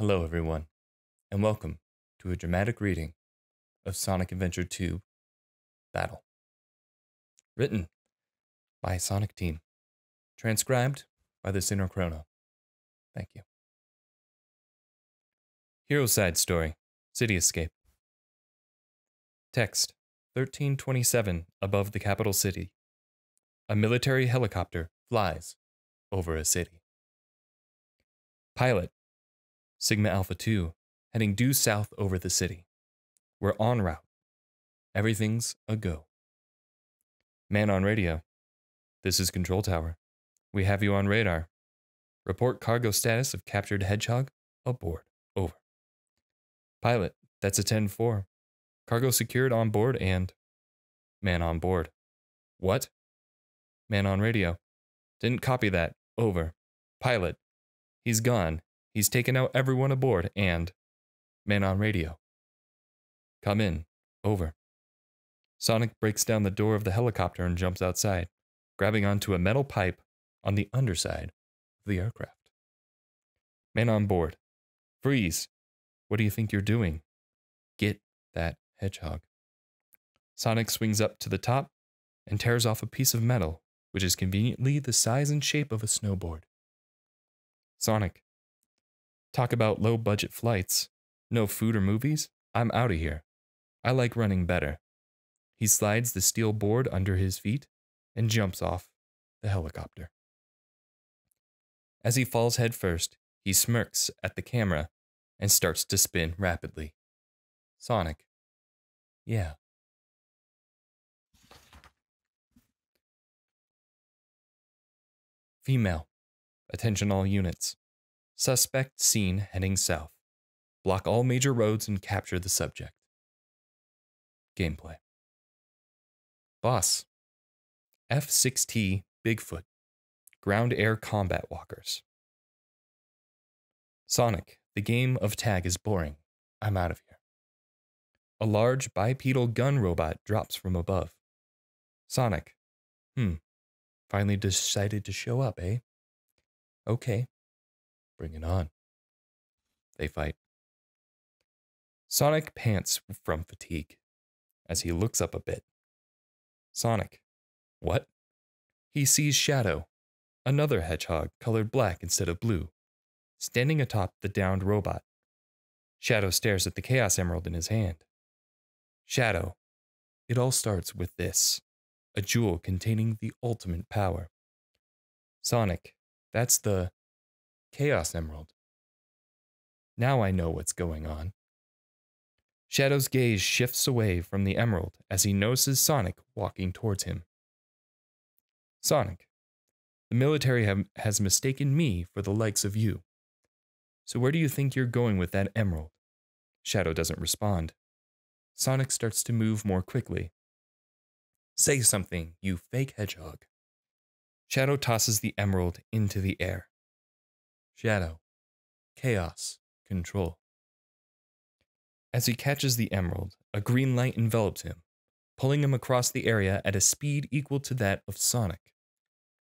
Hello, everyone, and welcome to a dramatic reading of Sonic Adventure 2 Battle. Written by Sonic Team. Transcribed by TheSinnerChrono. Thank you. Hero Side Story, City Escape. Text, 1327 above the capital city. A military helicopter flies over a city. Pilot, Sigma Alpha 2, heading due south over the city. We're en route. Everything's a go. Man on radio. This is Control Tower. We have you on radar. Report cargo status of captured Hedgehog. Aboard. Over. Pilot, that's a 10-4. Cargo secured on board and... Man on board. What? Man on radio. Didn't copy that. Over. Pilot, he's gone. He's taken out everyone aboard and... Man on radio. Come in. Over. Sonic breaks down the door of the helicopter and jumps outside, grabbing onto a metal pipe on the underside of the aircraft. Man on board. Freeze. What do you think you're doing? Get that hedgehog. Sonic swings up to the top and tears off a piece of metal, which is conveniently the size and shape of a snowboard. Sonic. Talk about low-budget flights. No food or movies? I'm out of here. I like running better. He slides the steel board under his feet and jumps off the helicopter. As he falls headfirst, he smirks at the camera and starts to spin rapidly. Sonic. Yeah. Female. Attention all units. Suspect seen heading south. Block all major roads and capture the subject. Gameplay. Boss. F6T Bigfoot. Ground-air combat walkers. Sonic, the game of tag is boring. I'm out of here. A large bipedal gun robot drops from above. Sonic. Finally decided to show up, eh? Okay. Bring it on. They fight. Sonic pants from fatigue as he looks up a bit. Sonic. What? He sees Shadow, another hedgehog colored black instead of blue, standing atop the downed robot. Shadow stares at the Chaos Emerald in his hand. Shadow. It all starts with this, a jewel containing the ultimate power. Sonic. That's the Chaos Emerald. Now I know what's going on. Shadow's gaze shifts away from the emerald as he notices Sonic walking towards him. Sonic. The military has mistaken me for the likes of you. So where do you think you're going with that emerald? Shadow doesn't respond. Sonic starts to move more quickly. Say something, you fake hedgehog. Shadow tosses the emerald into the air. Shadow. Chaos. Control. As he catches the emerald, a green light envelops him, pulling him across the area at a speed equal to that of Sonic.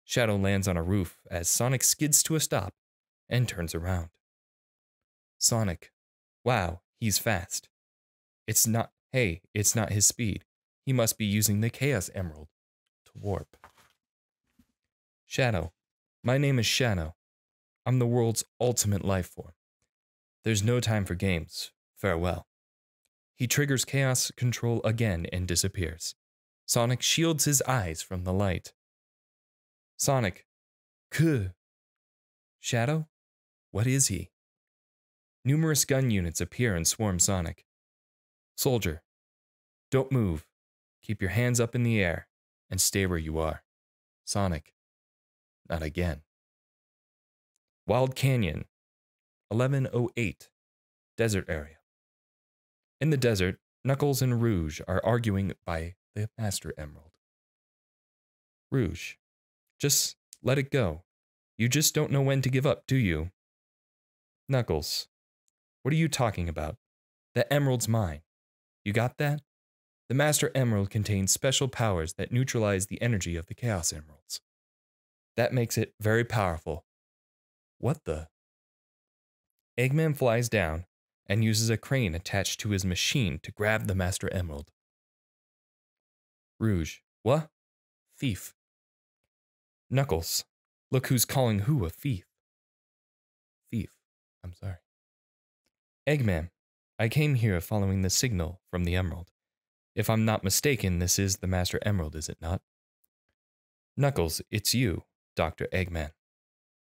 Shadow lands on a roof as Sonic skids to a stop and turns around. Sonic. Wow, he's fast. It's not his speed. He must be using the Chaos Emerald to warp. Shadow. My name is Shadow. I'm the world's ultimate life form. There's no time for games. Farewell. He triggers Chaos Control again and disappears. Sonic shields his eyes from the light. Sonic. Kuh. Shadow? What is he? Numerous gun units appear and swarm Sonic. Soldier. Don't move. Keep your hands up in the air and stay where you are. Sonic. Not again. Wild Canyon. 1108. Desert area. In the desert, Knuckles and Rouge are arguing by the Master Emerald. Rouge. Just let it go. You just don't know when to give up, do you? Knuckles. What are you talking about? The emerald's mine. You got that? The Master Emerald contains special powers that neutralize the energy of the Chaos Emeralds. That makes it very powerful. What the? Eggman flies down and uses a crane attached to his machine to grab the Master Emerald. Rouge. What? Thief. Knuckles. Look who's calling who a thief. Thief. I'm sorry. Eggman. I came here following the signal from the Emerald. If I'm not mistaken, this is the Master Emerald, is it not? Knuckles, it's you, Dr. Eggman.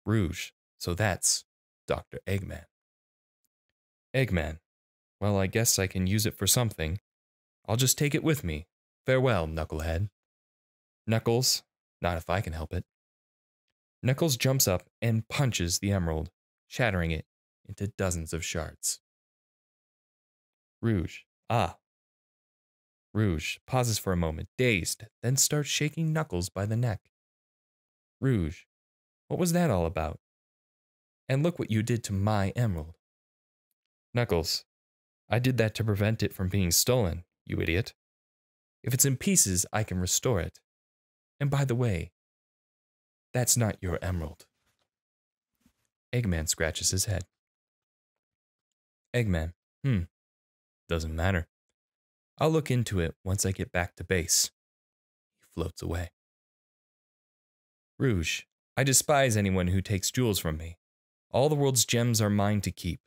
Rouge. So that's Dr. Eggman. Eggman. Well, I guess I can use it for something. I'll just take it with me. Farewell, Knucklehead. Knuckles. Not if I can help it. Knuckles jumps up and punches the emerald, shattering it into dozens of shards. Rouge. Ah. Rouge pauses for a moment, dazed, then starts shaking Knuckles by the neck. Rouge. What was that all about? And look what you did to my emerald. Knuckles. I did that to prevent it from being stolen, you idiot. If it's in pieces, I can restore it. And by the way, that's not your emerald. Eggman scratches his head. Eggman. Doesn't matter. I'll look into it once I get back to base. He floats away. Rouge. I despise anyone who takes jewels from me. All the world's gems are mine to keep.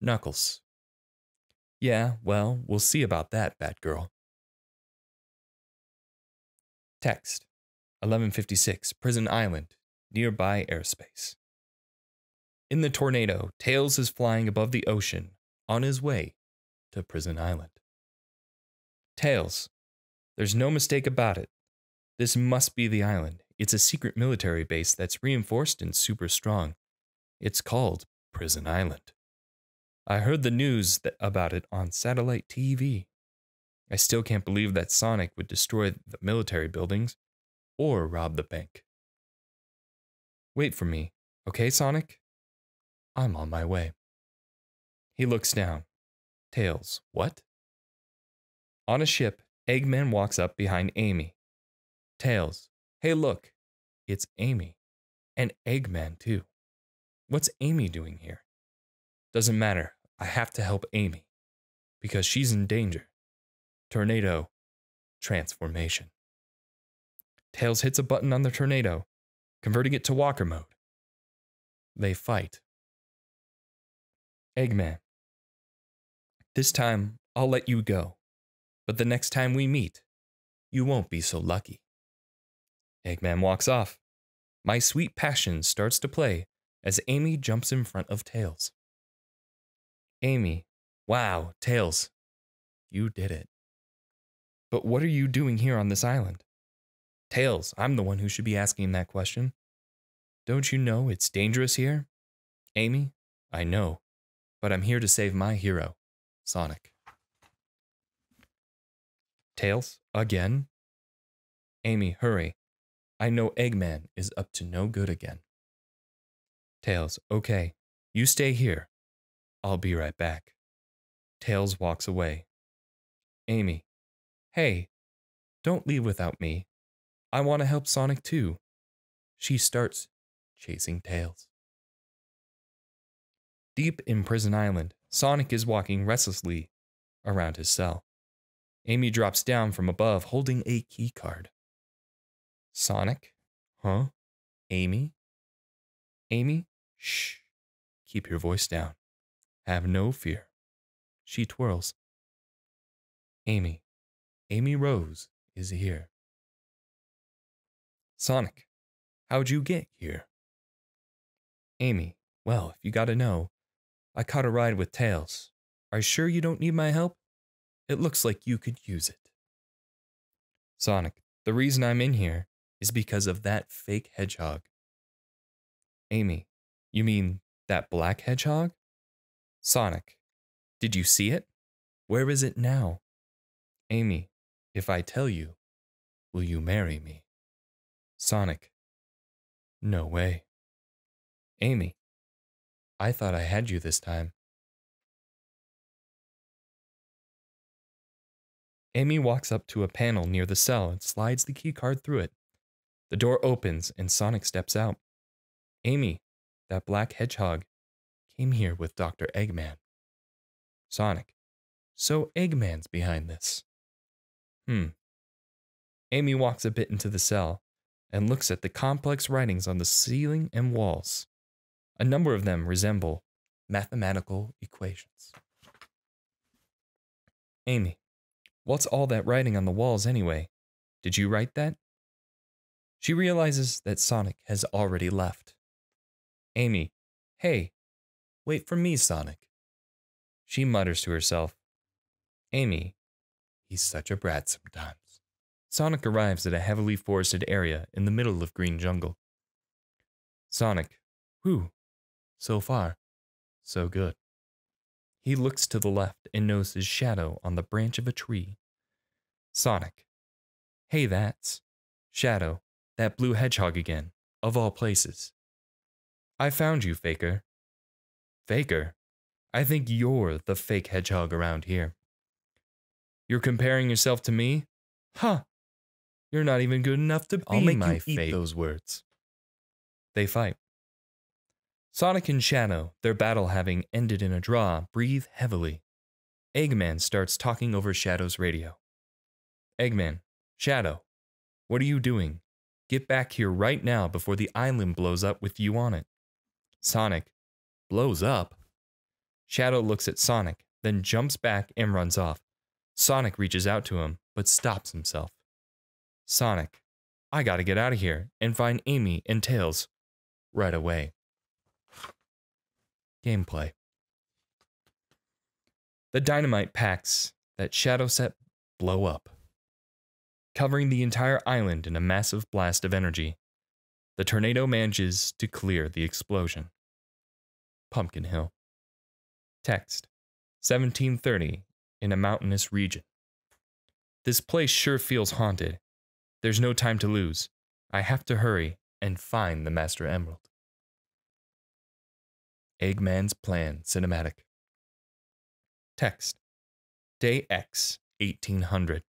Knuckles. Yeah, well, we'll see about that, Batgirl. Text. 1156, Prison Island, nearby airspace. In the tornado, Tails is flying above the ocean, on his way to Prison Island. Tails. There's no mistake about it. This must be the island. It's a secret military base that's reinforced and super strong. It's called Prison Island. I heard the news about it on satellite TV. I still can't believe that Sonic would destroy the military buildings or rob the bank. Wait for me, okay, Sonic? I'm on my way. He looks down. Tails, what? On a ship, Eggman walks up behind Amy. Tails, hey look, it's Amy. And Eggman too. What's Amy doing here? Doesn't matter, I have to help Amy. Because she's in danger. Tornado. Transformation. Tails hits a button on the tornado, converting it to walker mode. They fight. Eggman. This time, I'll let you go. But the next time we meet, you won't be so lucky. Eggman walks off. My Sweet Passion starts to play as Amy jumps in front of Tails. Amy. Wow, Tails. You did it. But what are you doing here on this island? Tails, I'm the one who should be asking that question. Don't you know it's dangerous here? Amy, I know, but I'm here to save my hero, Sonic. Tails, again? Amy, hurry. I know Eggman is up to no good again. Tails, okay, you stay here. I'll be right back. Tails walks away. Amy, hey, don't leave without me. I want to help Sonic too. She starts chasing Tails. Deep in Prison Island, Sonic is walking restlessly around his cell. Amy drops down from above holding a key card. Sonic? Huh? Amy? Amy? Shh. Keep your voice down. Have no fear. She twirls. Amy. Amy Rose is here. Sonic, how'd you get here? Amy, well, if you gotta know, I caught a ride with Tails. Are you sure you don't need my help? It looks like you could use it. Sonic, the reason I'm in here is because of that fake hedgehog. Amy, you mean that black hedgehog? Sonic, did you see it? Where is it now? Amy, if I tell you, will you marry me? Sonic, no way. Amy, I thought I had you this time. Amy walks up to a panel near the cell and slides the keycard through it. The door opens and Sonic steps out. Amy, that black hedgehog, came here with Dr. Eggman. Sonic. So Eggman's behind this. Amy walks a bit into the cell and looks at the complex writings on the ceiling and walls. A number of them resemble mathematical equations. Amy, what's all that writing on the walls anyway? Did you write that? She realizes that Sonic has already left. Amy, hey, wait for me, Sonic. She mutters to herself. Amy, he's such a brat sometimes. Sonic arrives at a heavily forested area in the middle of green jungle. Sonic, whew, so far, so good. He looks to the left and knows his shadow on the branch of a tree. Sonic, hey, that's Shadow, that blue hedgehog again, of all places. I found you, Faker. Faker? I think you're the fake hedgehog around here. You're comparing yourself to me? Huh. You're not even good enough to be my fake. Eat those words. They fight. Sonic and Shadow, their battle having ended in a draw, breathe heavily. Eggman starts talking over Shadow's radio. Eggman, Shadow, what are you doing? Get back here right now before the island blows up with you on it. Sonic, blows up? Shadow looks at Sonic, then jumps back and runs off. Sonic reaches out to him, but stops himself. Sonic, I gotta get out of here and find Amy and Tails right away. Gameplay. The dynamite packs that Shadow set blow up, covering the entire island in a massive blast of energy. The tornado manages to clear the explosion. Pumpkin Hill. Text. 1730 in a mountainous region. This place sure feels haunted. There's no time to lose. I have to hurry and find the Master Emerald. Eggman's Plan Cinematic. Text. Day X, 1800.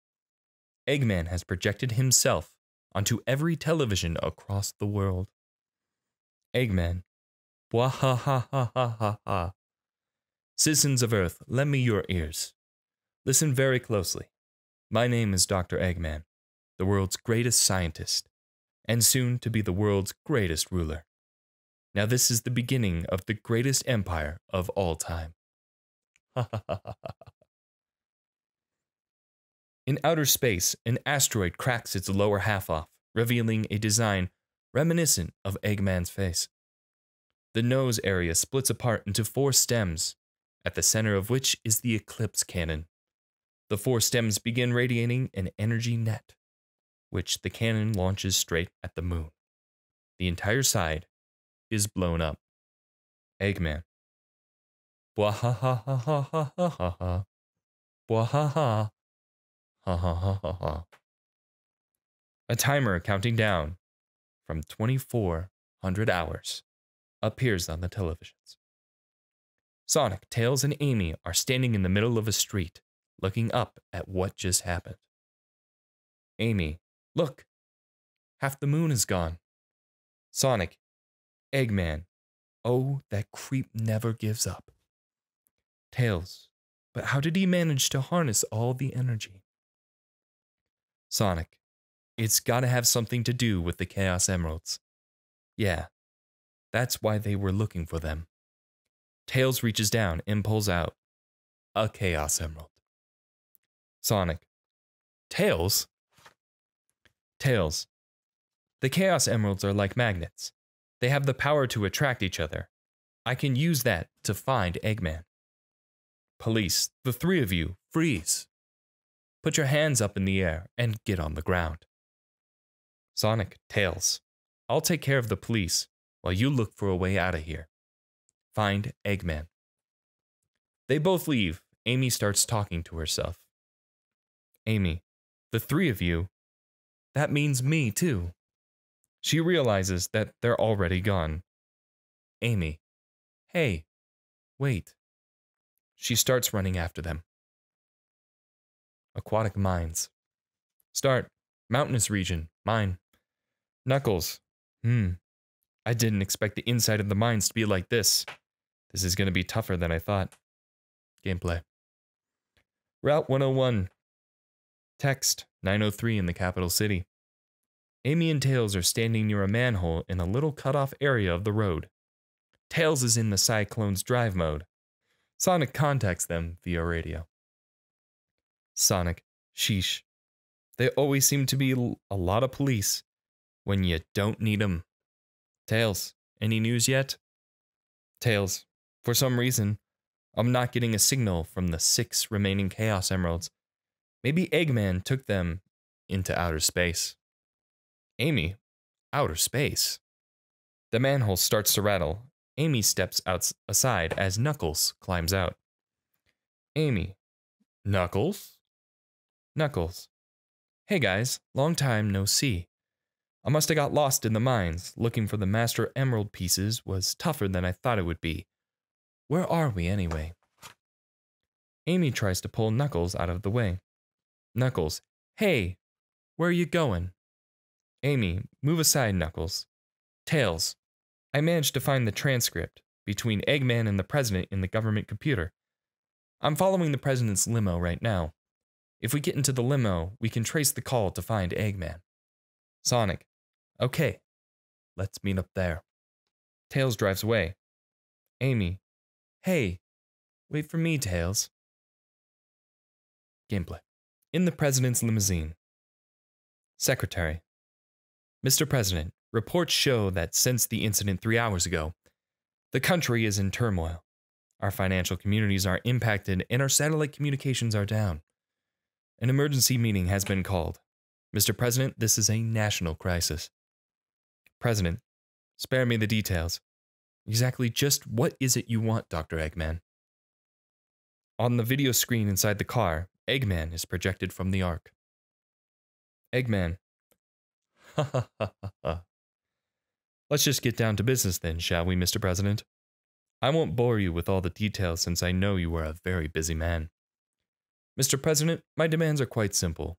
Eggman has projected himself onto every television across the world. Eggman. Bwahahahahaha. Citizens of Earth, lend me your ears. Listen very closely. My name is Dr. Eggman, the world's greatest scientist, and soon to be the world's greatest ruler. Now this is the beginning of the greatest empire of all time. In outer space, an asteroid cracks its lower half off, revealing a design reminiscent of Eggman's face. The nose area splits apart into 4 stems, at the center of which is the eclipse cannon. The 4 stems begin radiating an energy net, which the cannon launches straight at the moon. The entire side is blown up. Eggman. Bwahahahahaha. Bwahaha. Ha ha ha ha ha. A timer counting down from 2400 hours appears on the televisions. Sonic, Tails, and Amy are standing in the middle of a street, looking up at what just happened. Amy, look, half the moon is gone. Sonic, Eggman, oh, that creep never gives up. Tails, but how did he manage to harness all the energy? Sonic, it's gotta have something to do with the Chaos Emeralds. Yeah, that's why they were looking for them. Tails reaches down and pulls out a Chaos Emerald. Sonic, Tails? Tails, the Chaos Emeralds are like magnets. They have the power to attract each other. I can use that to find Eggman. Police, the 3 of you, freeze. Put your hands up in the air and get on the ground. Sonic, Tails, I'll take care of the police while you look for a way out of here. Find Eggman. They both leave. Amy starts talking to herself. Amy, the 3 of you, that means me too. She realizes that they're already gone. Amy, hey, wait. She starts running after them. Aquatic mines. Start. Mountainous region. Mine. Knuckles. I didn't expect the inside of the mines to be like this. This is going to be tougher than I thought. Gameplay. Route 101. Text 903 in the capital city. Amy and Tails are standing near a manhole in a little cut-off area of the road. Tails is in the Cyclone's drive mode. Sonic contacts them via radio. Sonic, sheesh. They always seem to be a lot of police when you don't need 'em. Tails, any news yet? Tails, for some reason, I'm not getting a signal from the 6 remaining Chaos Emeralds. Maybe Eggman took them into outer space. Amy, outer space? The manhole starts to rattle. Amy steps aside as Knuckles climbs out. Amy, Knuckles? Knuckles. Hey guys, long time no see. I must have got lost in the mines. Looking for the Master Emerald pieces was tougher than I thought it would be. Where are we anyway? Amy tries to pull Knuckles out of the way. Knuckles, hey, where are you going? Amy, move aside, Knuckles. Tails, I managed to find the transcript between Eggman and the President in the government computer. I'm following the President's limo right now. If we get into the limo, we can trace the call to find Eggman. Sonic, okay, let's meet up there. Tails drives away. Amy, hey, wait for me, Tails. Gameplay. In the President's limousine. Secretary. Mr. President, reports show that since the incident 3 hours ago, the country is in turmoil. Our financial communities are impacted and our satellite communications are down. An emergency meeting has been called. Mr. President, this is a national crisis. President, spare me the details. Exactly just what is it you want, Dr. Eggman? On the video screen inside the car, Eggman is projected from the Ark. Eggman. Ha ha ha ha ha. Let's just get down to business then, shall we, Mr. President? I won't bore you with all the details since I know you are a very busy man. Mr. President, my demands are quite simple.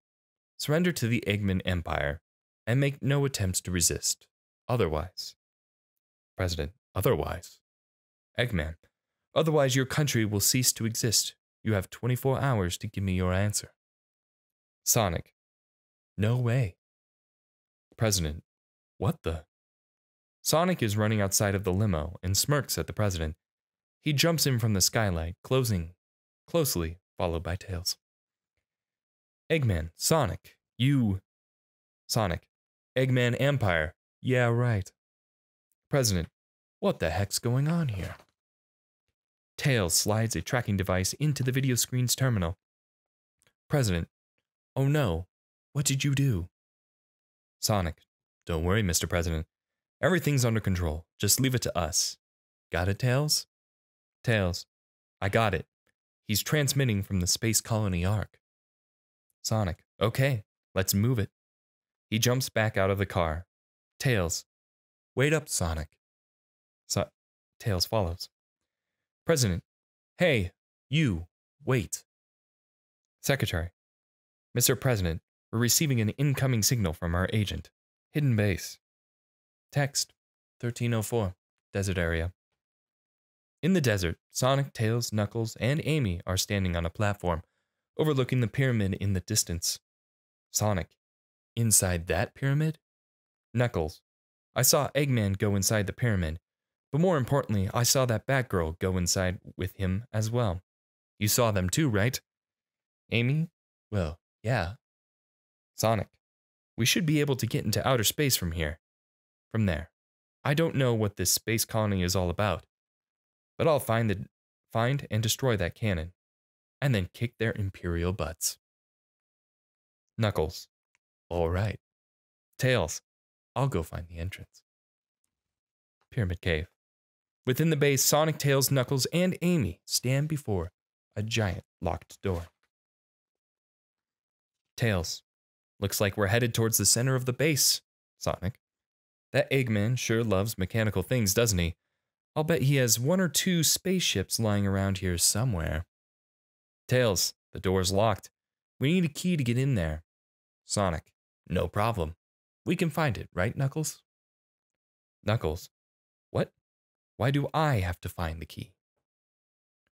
Surrender to the Eggman Empire, and make no attempts to resist. Otherwise. President, otherwise? Eggman, otherwise your country will cease to exist. You have 24 hours to give me your answer. Sonic, no way. President, what the? Sonic is running outside of the limo and smirks at the President. He jumps in from the skylight, closely followed by Tails. Eggman, Sonic, you... Sonic, Eggman Empire, yeah right. President, what the heck's going on here? Tails slides a tracking device into the video screen's terminal. President, oh no, what did you do? Sonic, don't worry, Mr. President. Everything's under control. Just leave it to us. Got it, Tails? Tails, I got it. He's transmitting from the space colony Ark. Sonic, okay, let's move it. He jumps back out of the car. Tails, wait up, Sonic. Tails follows. President, hey, you, wait. Secretary, Mr. President, we're receiving an incoming signal from our agent. Hidden base. Text, 1304, desert area. In the desert, Sonic, Tails, Knuckles, and Amy are standing on a platform, overlooking the pyramid in the distance. Sonic, inside that pyramid? Knuckles, I saw Eggman go inside the pyramid, but more importantly, I saw that Batgirl go inside with him as well. You saw them too, right? Amy, well, yeah. Sonic, we should be able to get into outer space from here. From there. I don't know what this space colony is all about, but I'll find and destroy that cannon, and then kick their imperial butts. Knuckles, all right. Tails, I'll go find the entrance. Pyramid Cave. Within the base, Sonic, Tails, Knuckles, and Amy stand before a giant locked door. Tails, looks like we're headed towards the center of the base. Sonic, that Eggman sure loves mechanical things, doesn't he? I'll bet he has 1 or 2 spaceships lying around here somewhere. Tails, the door's locked. We need a key to get in there. Sonic, no problem. We can find it, right, Knuckles? Knuckles, what? Why do I have to find the key?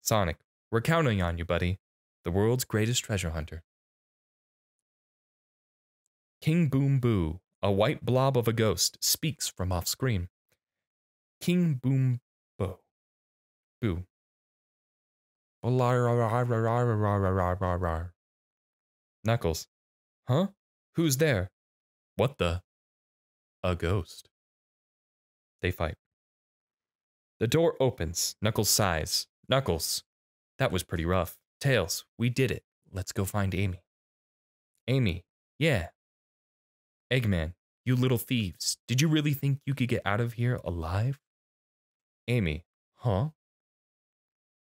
Sonic, we're counting on you, buddy. The world's greatest treasure hunter. King Boom Boo, a white blob of a ghost, speaks from off-screen. King Boom Boo. Boo. Knuckles. Huh? Who's there? What the? A ghost. They fight. The door opens. Knuckles sighs. Knuckles. That was pretty rough. Tails, we did it. Let's go find Amy. Amy. Yeah. Eggman, you little thieves. Did you really think you could get out of here alive? Amy. Huh?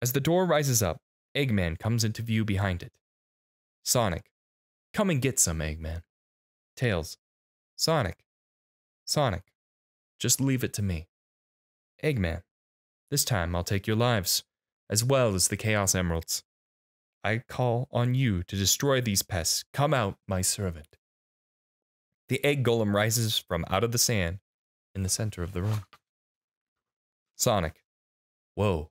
As the door rises up, Eggman comes into view behind it. Sonic. Come and get some, Eggman. Tails. Sonic. Sonic. Just leave it to me. Eggman. This time I'll take your lives, as well as the Chaos Emeralds. I call on you to destroy these pests. Come out, my servant. The egg golem rises from out of the sand in the center of the room. Sonic. Whoa.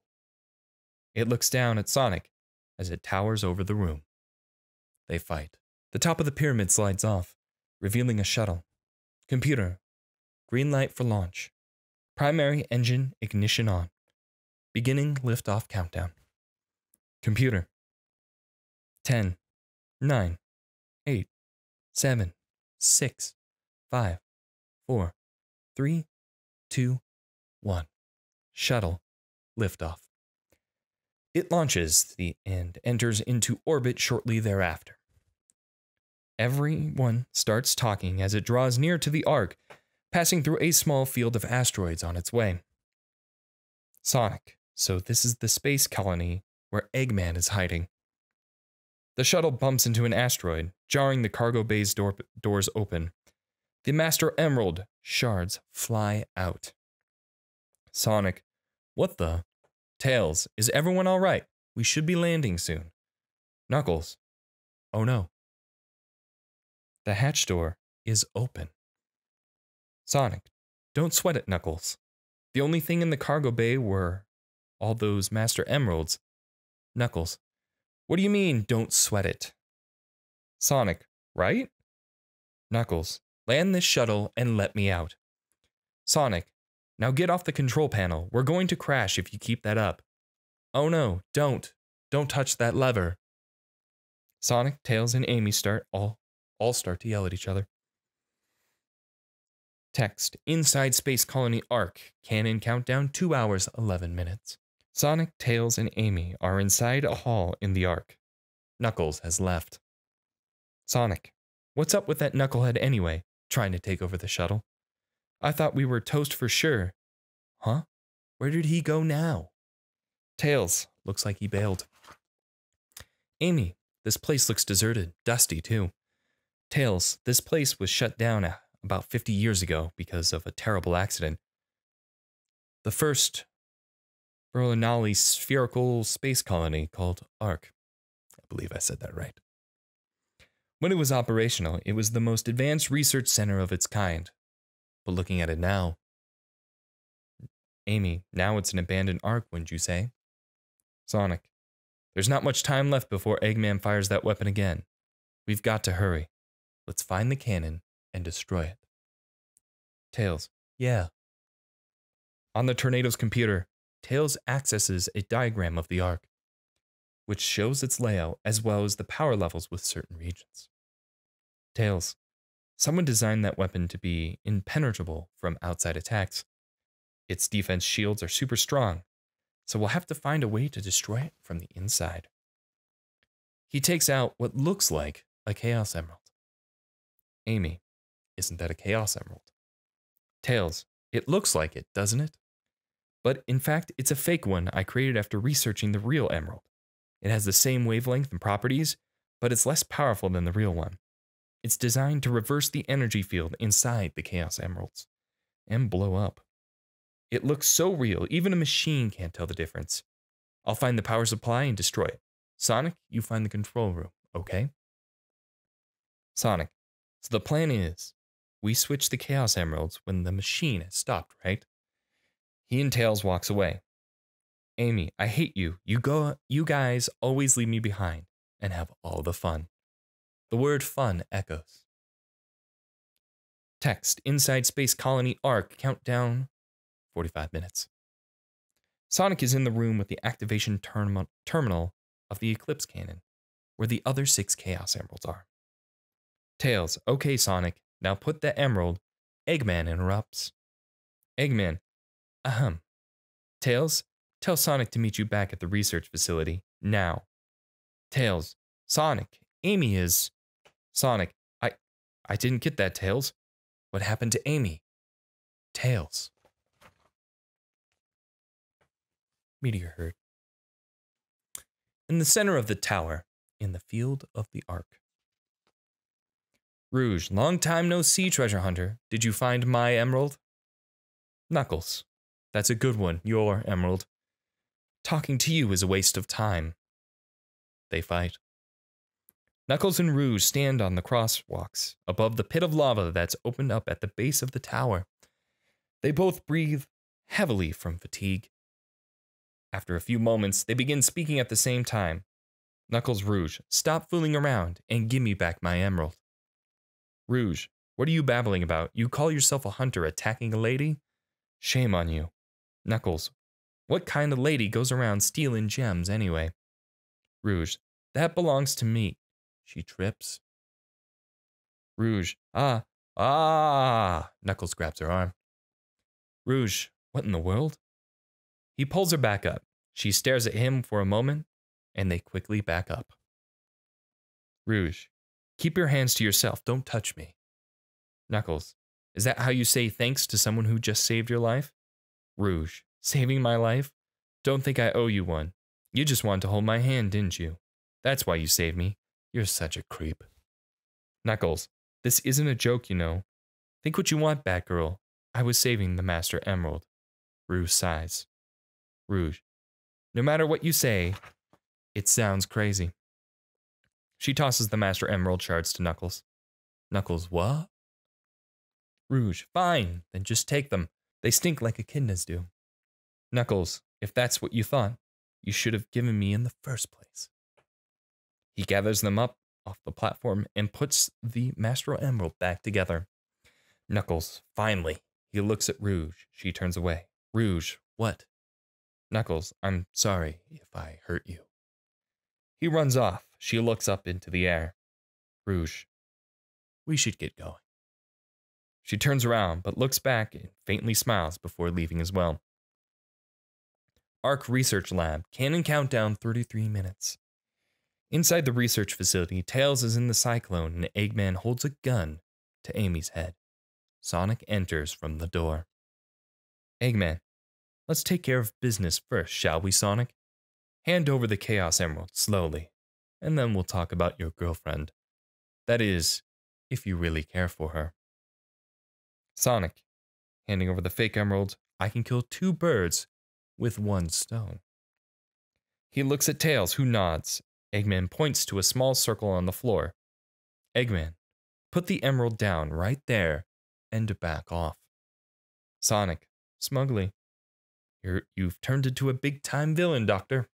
It looks down at Sonic as it towers over the room. They fight. The top of the pyramid slides off, revealing a shuttle. Computer. Green light for launch. Primary engine ignition on. Beginning liftoff countdown. Computer. 10, 9, 8, 7, 6, 5, 4, 3, 2, 1. Shuttle. Liftoff. It launches and enters into orbit shortly thereafter. Everyone starts talking as it draws near to the Ark, passing through a small field of asteroids on its way. Sonic, so this is the space colony where Eggman is hiding. The shuttle bumps into an asteroid, jarring the cargo bay's doors open. The Master Emerald shards fly out. Sonic, what the? Tails, is everyone all right? We should be landing soon. Knuckles, oh no. The hatch door is open. Sonic, don't sweat it, Knuckles. The only thing in the cargo bay were all those Master Emeralds. Knuckles, what do you mean, don't sweat it? Sonic, right? Knuckles, land this shuttle and let me out. Sonic, now get off the control panel. We're going to crash if you keep that up. Oh no, don't. Don't touch that lever. Sonic, Tails, and Amy all start to yell at each other. Text, inside Space Colony Ark, cannon countdown 2 hours, 11 minutes. Sonic, Tails, and Amy are inside a hall in the Ark. Knuckles has left. Sonic, what's up with that knucklehead anyway, trying to take over the shuttle? I thought we were toast for sure. Huh? Where did he go now? Tails, looks like he bailed. Amy, this place looks deserted, dusty too. Tails, this place was shut down about 50 years ago because of a terrible accident. The first Berlinale spherical space colony called Ark. I believe I said that right. When it was operational, it was the most advanced research center of its kind. But looking at it now... Amy, now it's an abandoned Ark, wouldn't you say? Sonic, there's not much time left before Eggman fires that weapon again. We've got to hurry. Let's find the cannon and destroy it. Tails, yeah. On the Tornado's computer, Tails accesses a diagram of the Ark, which shows its layout as well as the power levels with certain regions. Tails, someone designed that weapon to be impenetrable from outside attacks. Its defense shields are super strong, so we'll have to find a way to destroy it from the inside. He takes out what looks like a Chaos Emerald. Amy, isn't that a Chaos Emerald? Tails, it looks like it, doesn't it? But in fact, it's a fake one I created after researching the real emerald. It has the same wavelength and properties, but it's less powerful than the real one. It's designed to reverse the energy field inside the Chaos Emeralds and blow up. It looks so real, even a machine can't tell the difference. I'll find the power supply and destroy it. Sonic, you find the control room, okay? Sonic, so the plan is, we switch the Chaos Emeralds when the machine has stopped, right? He and Tails walks away. Amy, I hate you. You guys always leave me behind and have all the fun. The word fun echoes. Text, Inside Space Colony Arc, countdown, 45 minutes. Sonic is in the room with the activation terminal of the Eclipse Cannon, where the other 6 Chaos Emeralds are. Tails, okay Sonic, now put the emerald. Eggman interrupts. Eggman, ahem. Tails, tell Sonic to meet you back at the research facility, now. Tails, Sonic, Amy is... Sonic, I didn't get that, Tails. What happened to Amy? Tails. Meteor herd. In the center of the tower, in the field of the Ark. Rouge, long time no see, treasure hunter. Did you find my emerald? Knuckles, that's a good one, your emerald. Talking to you is a waste of time. They fight. Knuckles and Rouge stand on the crosswalks above the pit of lava that's opened up at the base of the tower. They both breathe heavily from fatigue. After a few moments, they begin speaking at the same time. Knuckles, Rouge, stop fooling around and give me back my emerald. Rouge, what are you babbling about? You call yourself a hunter attacking a lady? Shame on you. Knuckles, what kind of lady goes around stealing gems anyway? Rouge, that belongs to me. She trips. Rouge, Knuckles grabs her arm. Rouge, what in the world? He pulls her back up. She stares at him for a moment, and they quickly back up. Rouge, keep your hands to yourself. Don't touch me. Knuckles, is that how you say thanks to someone who just saved your life? Rouge, saving my life? Don't think I owe you one. You just wanted to hold my hand, didn't you? That's why you saved me. You're such a creep. Knuckles, this isn't a joke, you know. Think what you want, Batgirl. I was saving the Master Emerald. Rouge sighs. Rouge, no matter what you say, it sounds crazy. She tosses the Master Emerald shards to Knuckles. Knuckles, what? Rouge, fine, then just take them. They stink like echidnas do. Knuckles, if that's what you thought, you should have given me in the first place. He gathers them up off the platform and puts the Master Emerald back together. Knuckles, finally. He looks at Rouge. She turns away. Rouge, what? Knuckles, I'm sorry if I hurt you. He runs off. She looks up into the air. Rouge, we should get going. She turns around, but looks back and faintly smiles before leaving as well. Arc Research Lab, Cannon countdown 33 minutes. Inside the research facility, Tails is in the cyclone and Eggman holds a gun to Amy's head. Sonic enters from the door. Eggman, let's take care of business first, shall we, Sonic? Hand over the Chaos Emerald slowly, and then we'll talk about your girlfriend. That is, if you really care for her. Sonic, handing over the fake emerald, I can kill 2 birds with 1 stone. He looks at Tails, who nods. Eggman points to a small circle on the floor. Eggman, put the emerald down right there and back off. Sonic, smugly, you've turned into a big-time villain, Doctor.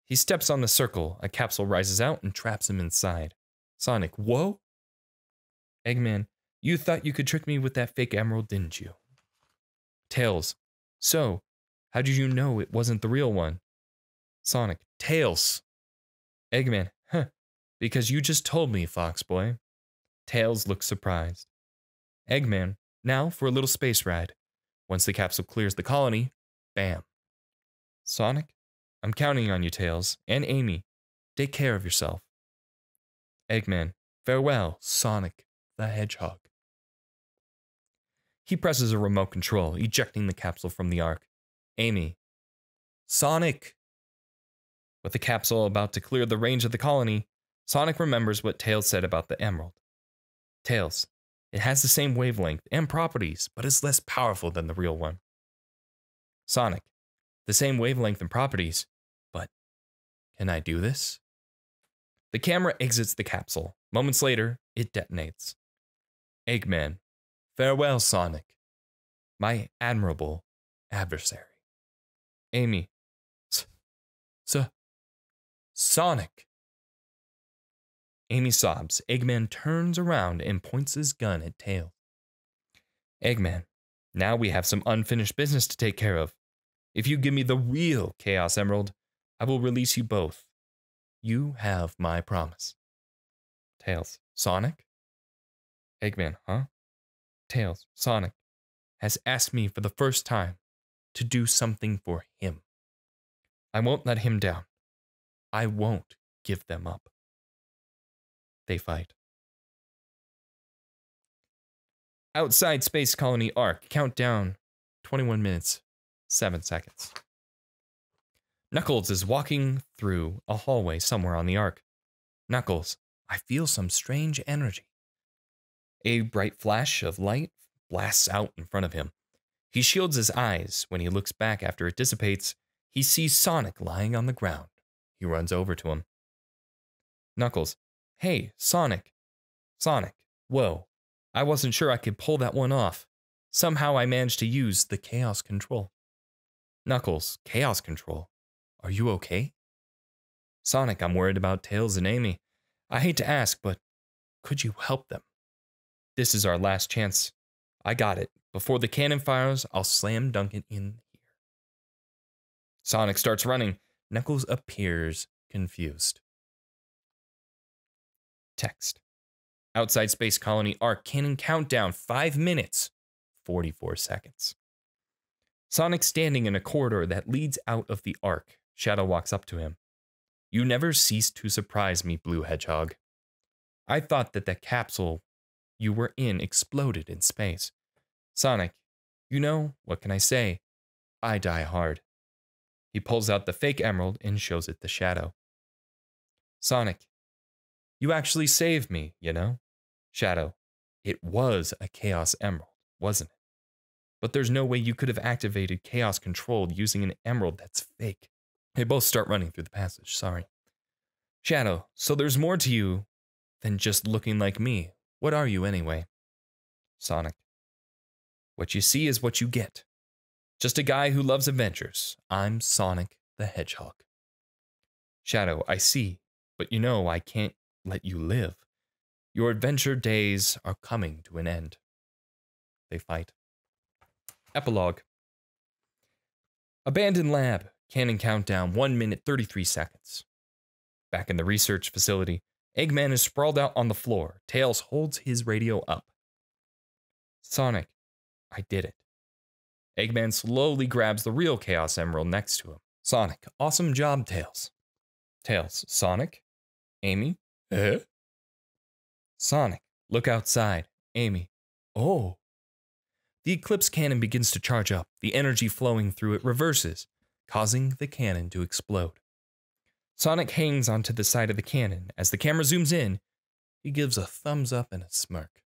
He steps on the circle. A capsule rises out and traps him inside. Sonic, whoa? Eggman, you thought you could trick me with that fake emerald, didn't you? Tails, so, how did you know it wasn't the real one? Sonic, Tails. Eggman, because you just told me, Fox Boy. Tails looks surprised. Eggman, now for a little space ride. Once the capsule clears the colony, bam. Sonic, I'm counting on you, Tails, and Amy. Take care of yourself. Eggman, farewell, Sonic the Hedgehog. He presses a remote control, ejecting the capsule from the Ark. Amy, Sonic! With the capsule about to clear the range of the colony, Sonic remembers what Tails said about the emerald. Tails, it has the same wavelength and properties, but is less powerful than the real one. Sonic, the same wavelength and properties, but can I do this? The camera exits the capsule. Moments later, it detonates. Eggman, farewell, Sonic, my admirable adversary. Amy, Sonic. Amy sobs. Eggman turns around and points his gun at Tails. Eggman, now we have some unfinished business to take care of. If you give me the real Chaos Emerald, I will release you both. You have my promise. Tails, Sonic? Eggman, huh? Tails, Sonic has asked me for the first time to do something for him. I won't let him down. I won't give them up. They fight. Outside Space Colony Ark, countdown 21 minutes, 7 seconds. Knuckles is walking through a hallway somewhere on the Ark. Knuckles, I feel some strange energy. A bright flash of light blasts out in front of him. He shields his eyes. When he looks back after it dissipates, he sees Sonic lying on the ground. He runs over to him. Knuckles, hey, Sonic. Sonic, whoa. I wasn't sure I could pull that one off. Somehow I managed to use the Chaos Control. Knuckles, Chaos Control? Are you okay? Sonic, I'm worried about Tails and Amy. I hate to ask, but could you help them? This is our last chance. I got it. Before the cannon fires, I'll slam dunk it in here. Sonic starts running. Knuckles appears confused. Text. Outside Space Colony Ark, cannon countdown 5 minutes, 44 seconds. Sonic standing in a corridor that leads out of the Ark. Shadow walks up to him. You never cease to surprise me, Blue Hedgehog. I thought that the capsule you were in exploded in space. Sonic, you know, what can I say? I die hard. He pulls out the fake emerald and shows it to Shadow. Sonic, you actually saved me, you know? Shadow, it was a Chaos Emerald, wasn't it? But there's no way you could have activated Chaos Control using an emerald that's fake. They both start running through the passage, sorry. Shadow, so there's more to you than just looking like me. What are you anyway? Sonic, what you see is what you get. Just a guy who loves adventures. I'm Sonic the Hedgehog. Shadow, I see, but you know I can't let you live. Your adventure days are coming to an end. They fight. Epilogue. Abandoned lab. Cannon countdown 1 minute 33 seconds. Back in the research facility, Eggman is sprawled out on the floor. Tails holds his radio up. Sonic, I did it. Eggman slowly grabs the real Chaos Emerald next to him. Sonic, awesome job, Tails. Tails, Sonic? Amy? Sonic, look outside. Amy, oh. The Eclipse cannon begins to charge up. The energy flowing through it reverses, causing the cannon to explode. Sonic hangs onto the side of the cannon. As the camera zooms in, he gives a thumbs up and a smirk.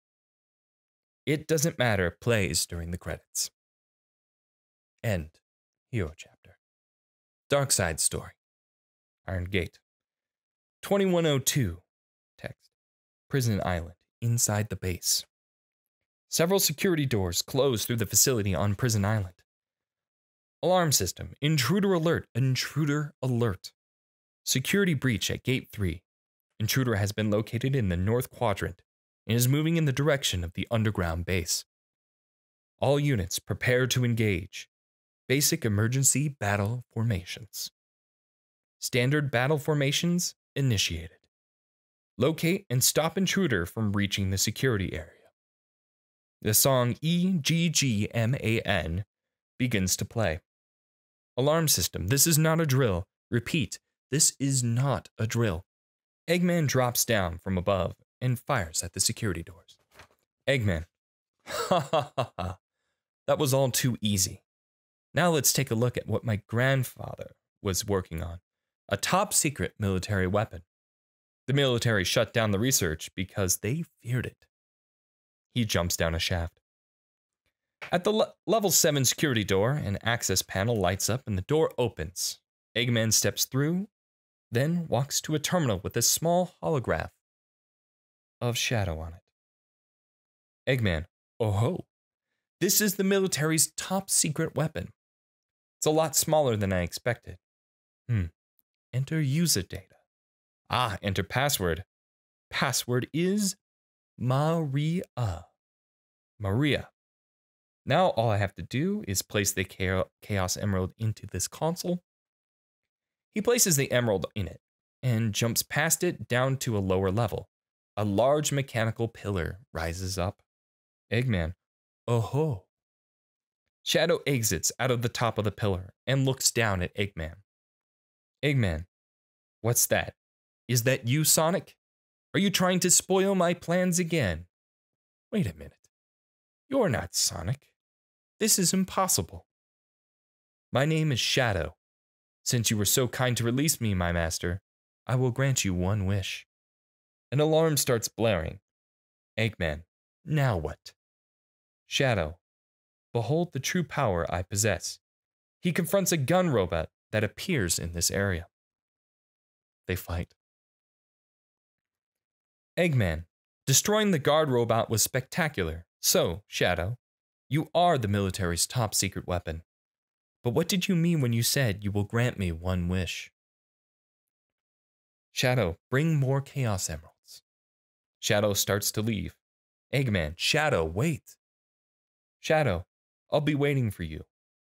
It Doesn't Matter plays during the credits. End. Hero chapter. Dark Side story. Iron Gate. 2102. Text. Prison Island. Inside the base. Several security doors close through the facility on Prison Island. Alarm system. Intruder alert. Intruder alert. Security breach at Gate 3. Intruder has been located in the North Quadrant and is moving in the direction of the underground base. All units prepare to engage. Basic emergency battle formations. Standard battle formations initiated. Locate and stop intruder from reaching the security area. The song EGGMAN begins to play. Alarm system, this is not a drill. Repeat, this is not a drill. Eggman drops down from above and fires at the security doors. Eggman, ha ha ha ha. That was all too easy. Now let's take a look at what my grandfather was working on. A top secret military weapon. The military shut down the research because they feared it. He jumps down a shaft. At the level 7 security door, an access panel lights up and the door opens. Eggman steps through, then walks to a terminal with a small holograph of Shadow on it. Eggman, oh ho. This is the military's top secret weapon. It's a lot smaller than I expected. Enter user data. Ah, enter password. Password is Maria. Maria. Now all I have to do is place the Chaos Emerald into this console. He places the emerald in it and jumps past it down to a lower level. A large mechanical pillar rises up. Eggman. Oh-ho. Shadow exits out of the top of the pillar and looks down at Eggman. Eggman. What's that? Is that you, Sonic? Are you trying to spoil my plans again? Wait a minute. You're not Sonic. This is impossible. My name is Shadow. Since you were so kind to release me, my master, I will grant you one wish. An alarm starts blaring. Eggman. Now what? Shadow. Behold the true power I possess. He confronts a gun robot that appears in this area. They fight. Eggman. Destroying the guard robot was spectacular. So, Shadow, you are the military's top secret weapon. But what did you mean when you said you will grant me one wish? Shadow, bring more Chaos Emeralds. Shadow starts to leave. Eggman, Shadow, wait. Shadow, I'll be waiting for you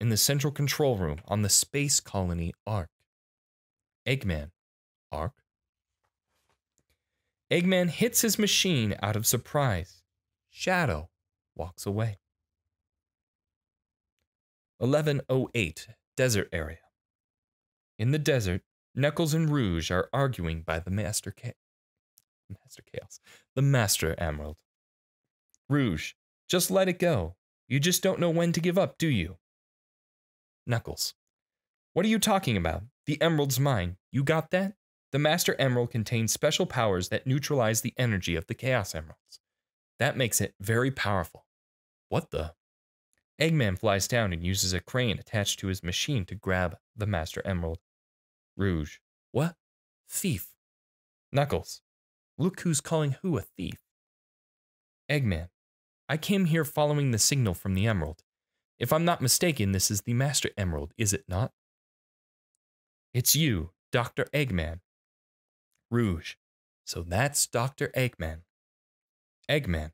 in the central control room on the space colony Ark. Eggman, Ark? Eggman hits his machine out of surprise. Shadow walks away. 1108, desert area. In the desert, Knuckles and Rouge are arguing by the Master Emerald. Rouge, just let it go. You just don't know when to give up, do you? Knuckles, what are you talking about? The Emerald's mine. You got that? The Master Emerald contains special powers that neutralize the energy of the Chaos Emeralds. That makes it very powerful. What the? Eggman flies down and uses a crane attached to his machine to grab the Master Emerald. Rouge. What? Thief. Knuckles. Look who's calling who a thief. Eggman. I came here following the signal from the Emerald. If I'm not mistaken, this is the Master Emerald, is it not? It's you, Dr. Eggman. Rouge. So that's Dr. Eggman. Eggman.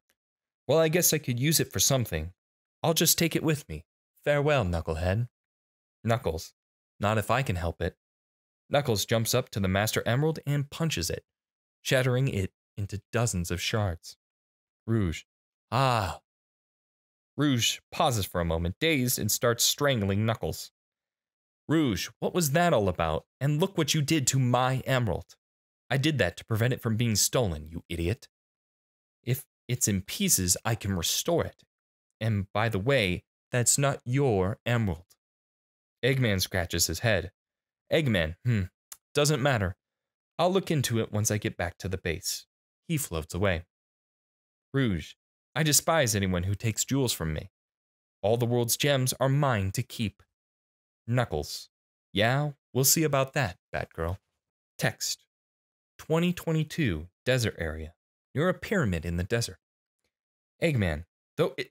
Well, I guess I could use it for something. I'll just take it with me. Farewell, Knucklehead. Knuckles. Not if I can help it. Knuckles jumps up to the Master Emerald and punches it, shattering it into dozens of shards. Rouge. Ah. Rouge pauses for a moment, dazed, and starts strangling Knuckles. Rouge, what was that all about? And look what you did to my emerald. I did that to prevent it from being stolen, you idiot. If it's in pieces, I can restore it. And by the way, that's not your emerald. Eggman scratches his head. Eggman, doesn't matter. I'll look into it once I get back to the base. He floats away. Rouge, I despise anyone who takes jewels from me. All the world's gems are mine to keep. Knuckles, yeah, we'll see about that, Batgirl. Text, 2022, desert area. You're a pyramid in the desert. Eggman,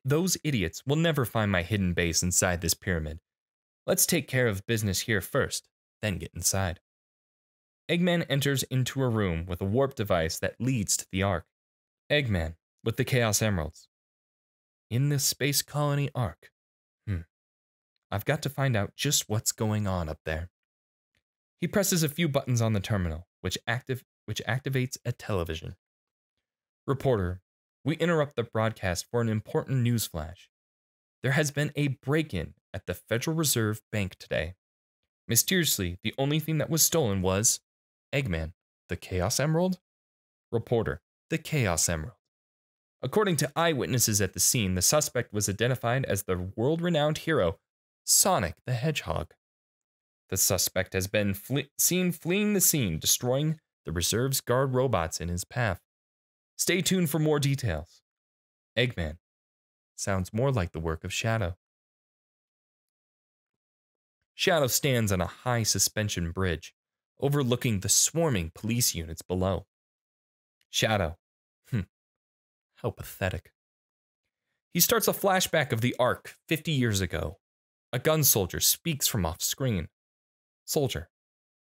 those idiots will never find my hidden base inside this pyramid. Let's take care of business here first, then get inside. Eggman enters into a room with a warp device that leads to the Ark. Eggman, with the Chaos Emeralds. In the space colony Ark. I've got to find out just what's going on up there. He presses a few buttons on the terminal, which activates a television. Reporter, we interrupt the broadcast for an important news flash. There has been a break-in at the Federal Reserve Bank today. Mysteriously, the only thing that was stolen was Eggman, the Chaos Emerald? Reporter, the Chaos Emerald. According to eyewitnesses at the scene, the suspect was identified as the world-renowned hero, Sonic the Hedgehog. The suspect has been seen fleeing the scene, destroying the reserve's guard robots in his path. Stay tuned for more details. Eggman. Sounds more like the work of Shadow. Shadow stands on a high suspension bridge, overlooking the swarming police units below. Shadow. How pathetic. He starts a flashback of the Ark 50 years ago. A gun soldier speaks from off screen. Soldier.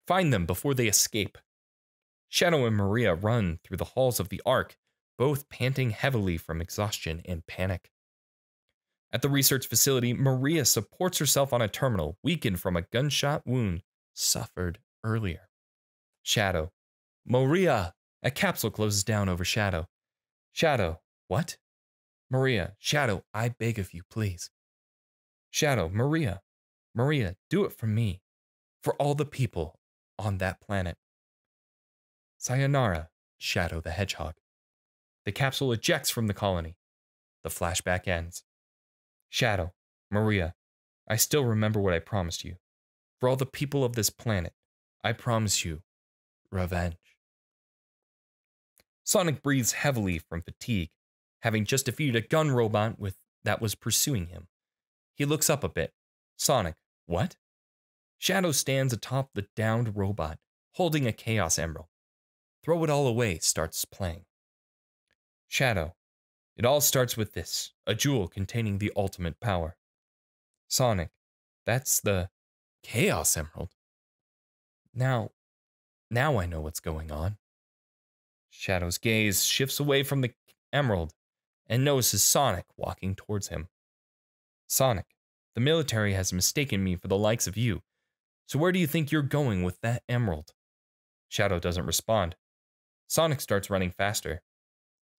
Find them before they escape. Shadow and Maria run through the halls of the Ark, both panting heavily from exhaustion and panic. At the research facility, Maria supports herself on a terminal, weakened from a gunshot wound suffered earlier. Shadow. Maria! A capsule closes down over Shadow. Shadow. What? Maria. Shadow, I beg of you, please. Shadow. Maria. Maria, do it for me. For all the people on that planet. Sayonara, Shadow the Hedgehog. The capsule ejects from the colony. The flashback ends. Shadow. Maria. I still remember what I promised you. For all the people of this planet, I promise you revenge. Sonic breathes heavily from fatigue, having just defeated a gun robot that was pursuing him. He looks up a bit. Sonic, what? Shadow stands atop the downed robot, holding a Chaos Emerald. Throw It All Away starts playing. Shadow, it all starts with this, a jewel containing the ultimate power. Sonic, that's the Chaos Emerald. Now I know what's going on. Shadow's gaze shifts away from the emerald and notices Sonic walking towards him. Sonic, the military has mistaken me for the likes of you, so where do you think you're going with that emerald? Shadow doesn't respond. Sonic starts running faster.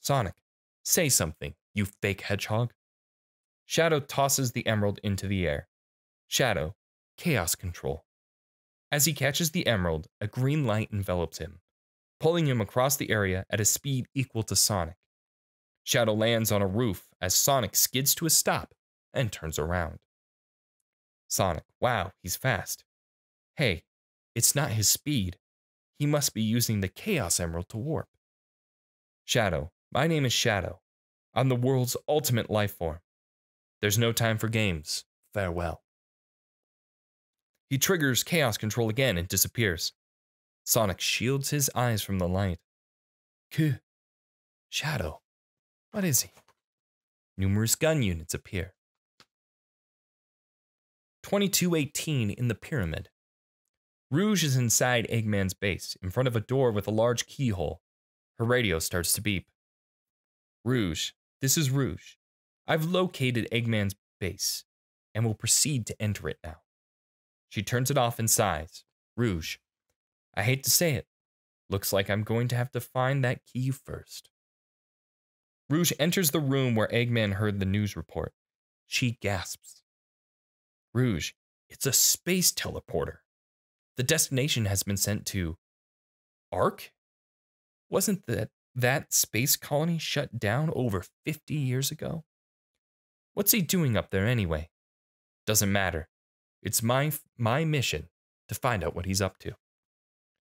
Sonic, say something, you fake hedgehog. Shadow tosses the emerald into the air. Shadow, chaos control. As he catches the emerald, a green light envelops him, pulling him across the area at a speed equal to Sonic. Shadow lands on a roof as Sonic skids to a stop and turns around. Sonic, wow, he's fast. Hey, it's not his speed. He must be using the Chaos Emerald to warp. Shadow, my name is Shadow. I'm the world's ultimate life form. There's no time for games. Farewell. He triggers chaos control again and disappears. Sonic shields his eyes from the light. Shadow. What is he? Numerous gun units appear. 2218 in the pyramid. Rouge is inside Eggman's base, in front of a door with a large keyhole. Her radio starts to beep. Rouge, this is Rouge. I've located Eggman's base, and will proceed to enter it now. She turns it off and sighs. Rouge, I hate to say it. Looks like I'm going to have to find that key first. Rouge enters the room where Eggman heard the news report. She gasps. Rouge, it's a space teleporter. The destination has been sent to Ark? Wasn't that space colony shut down over 50 years ago? What's he doing up there anyway? Doesn't matter. It's my mission to find out what he's up to.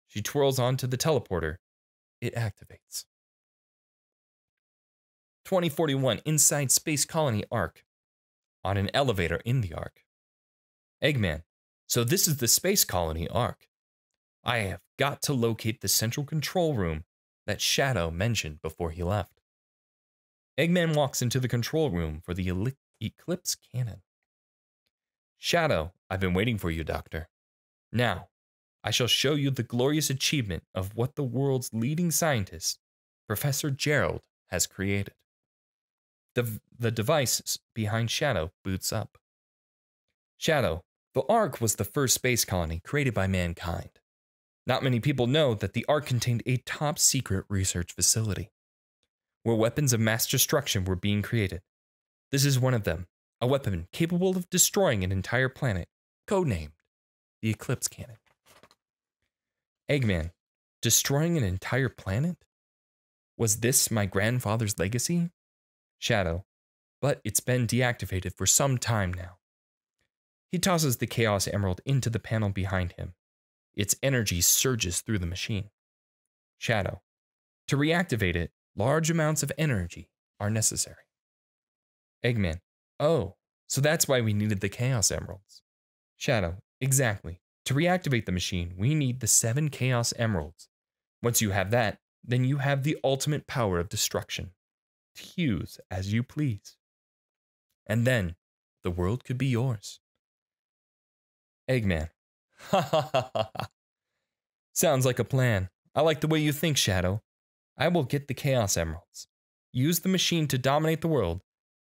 She twirls onto the teleporter. It activates. 2041 inside Space Colony Ark. On an elevator in the Ark. Eggman, so this is the Space Colony Ark. I have got to locate the central control room that Shadow mentioned before he left. Eggman walks into the control room for the Eclipse cannon. Shadow, I've been waiting for you, Doctor. Now, I shall show you the glorious achievement of what the world's leading scientist, Professor Gerald, has created. The device behind Shadow boots up. Shadow, the Ark was the first space colony created by mankind. Not many people know that the Ark contained a top-secret research facility, where weapons of mass destruction were being created. This is one of them, a weapon capable of destroying an entire planet, codenamed the Eclipse Cannon. Eggman, destroying an entire planet? Was this my grandfather's legacy? Shadow, but it's been deactivated for some time now. He tosses the Chaos Emerald into the panel behind him. Its energy surges through the machine. Shadow, to reactivate it, large amounts of energy are necessary. Eggman, oh, so that's why we needed the Chaos Emeralds. Shadow, exactly. To reactivate the machine, we need the 7 Chaos Emeralds. Once you have that, then you have the ultimate power of destruction, to use as you please. And then, the world could be yours. Eggman, ha ha ha ha ha. Sounds like a plan. I like the way you think, Shadow. I will get the Chaos Emeralds, use the machine to dominate the world,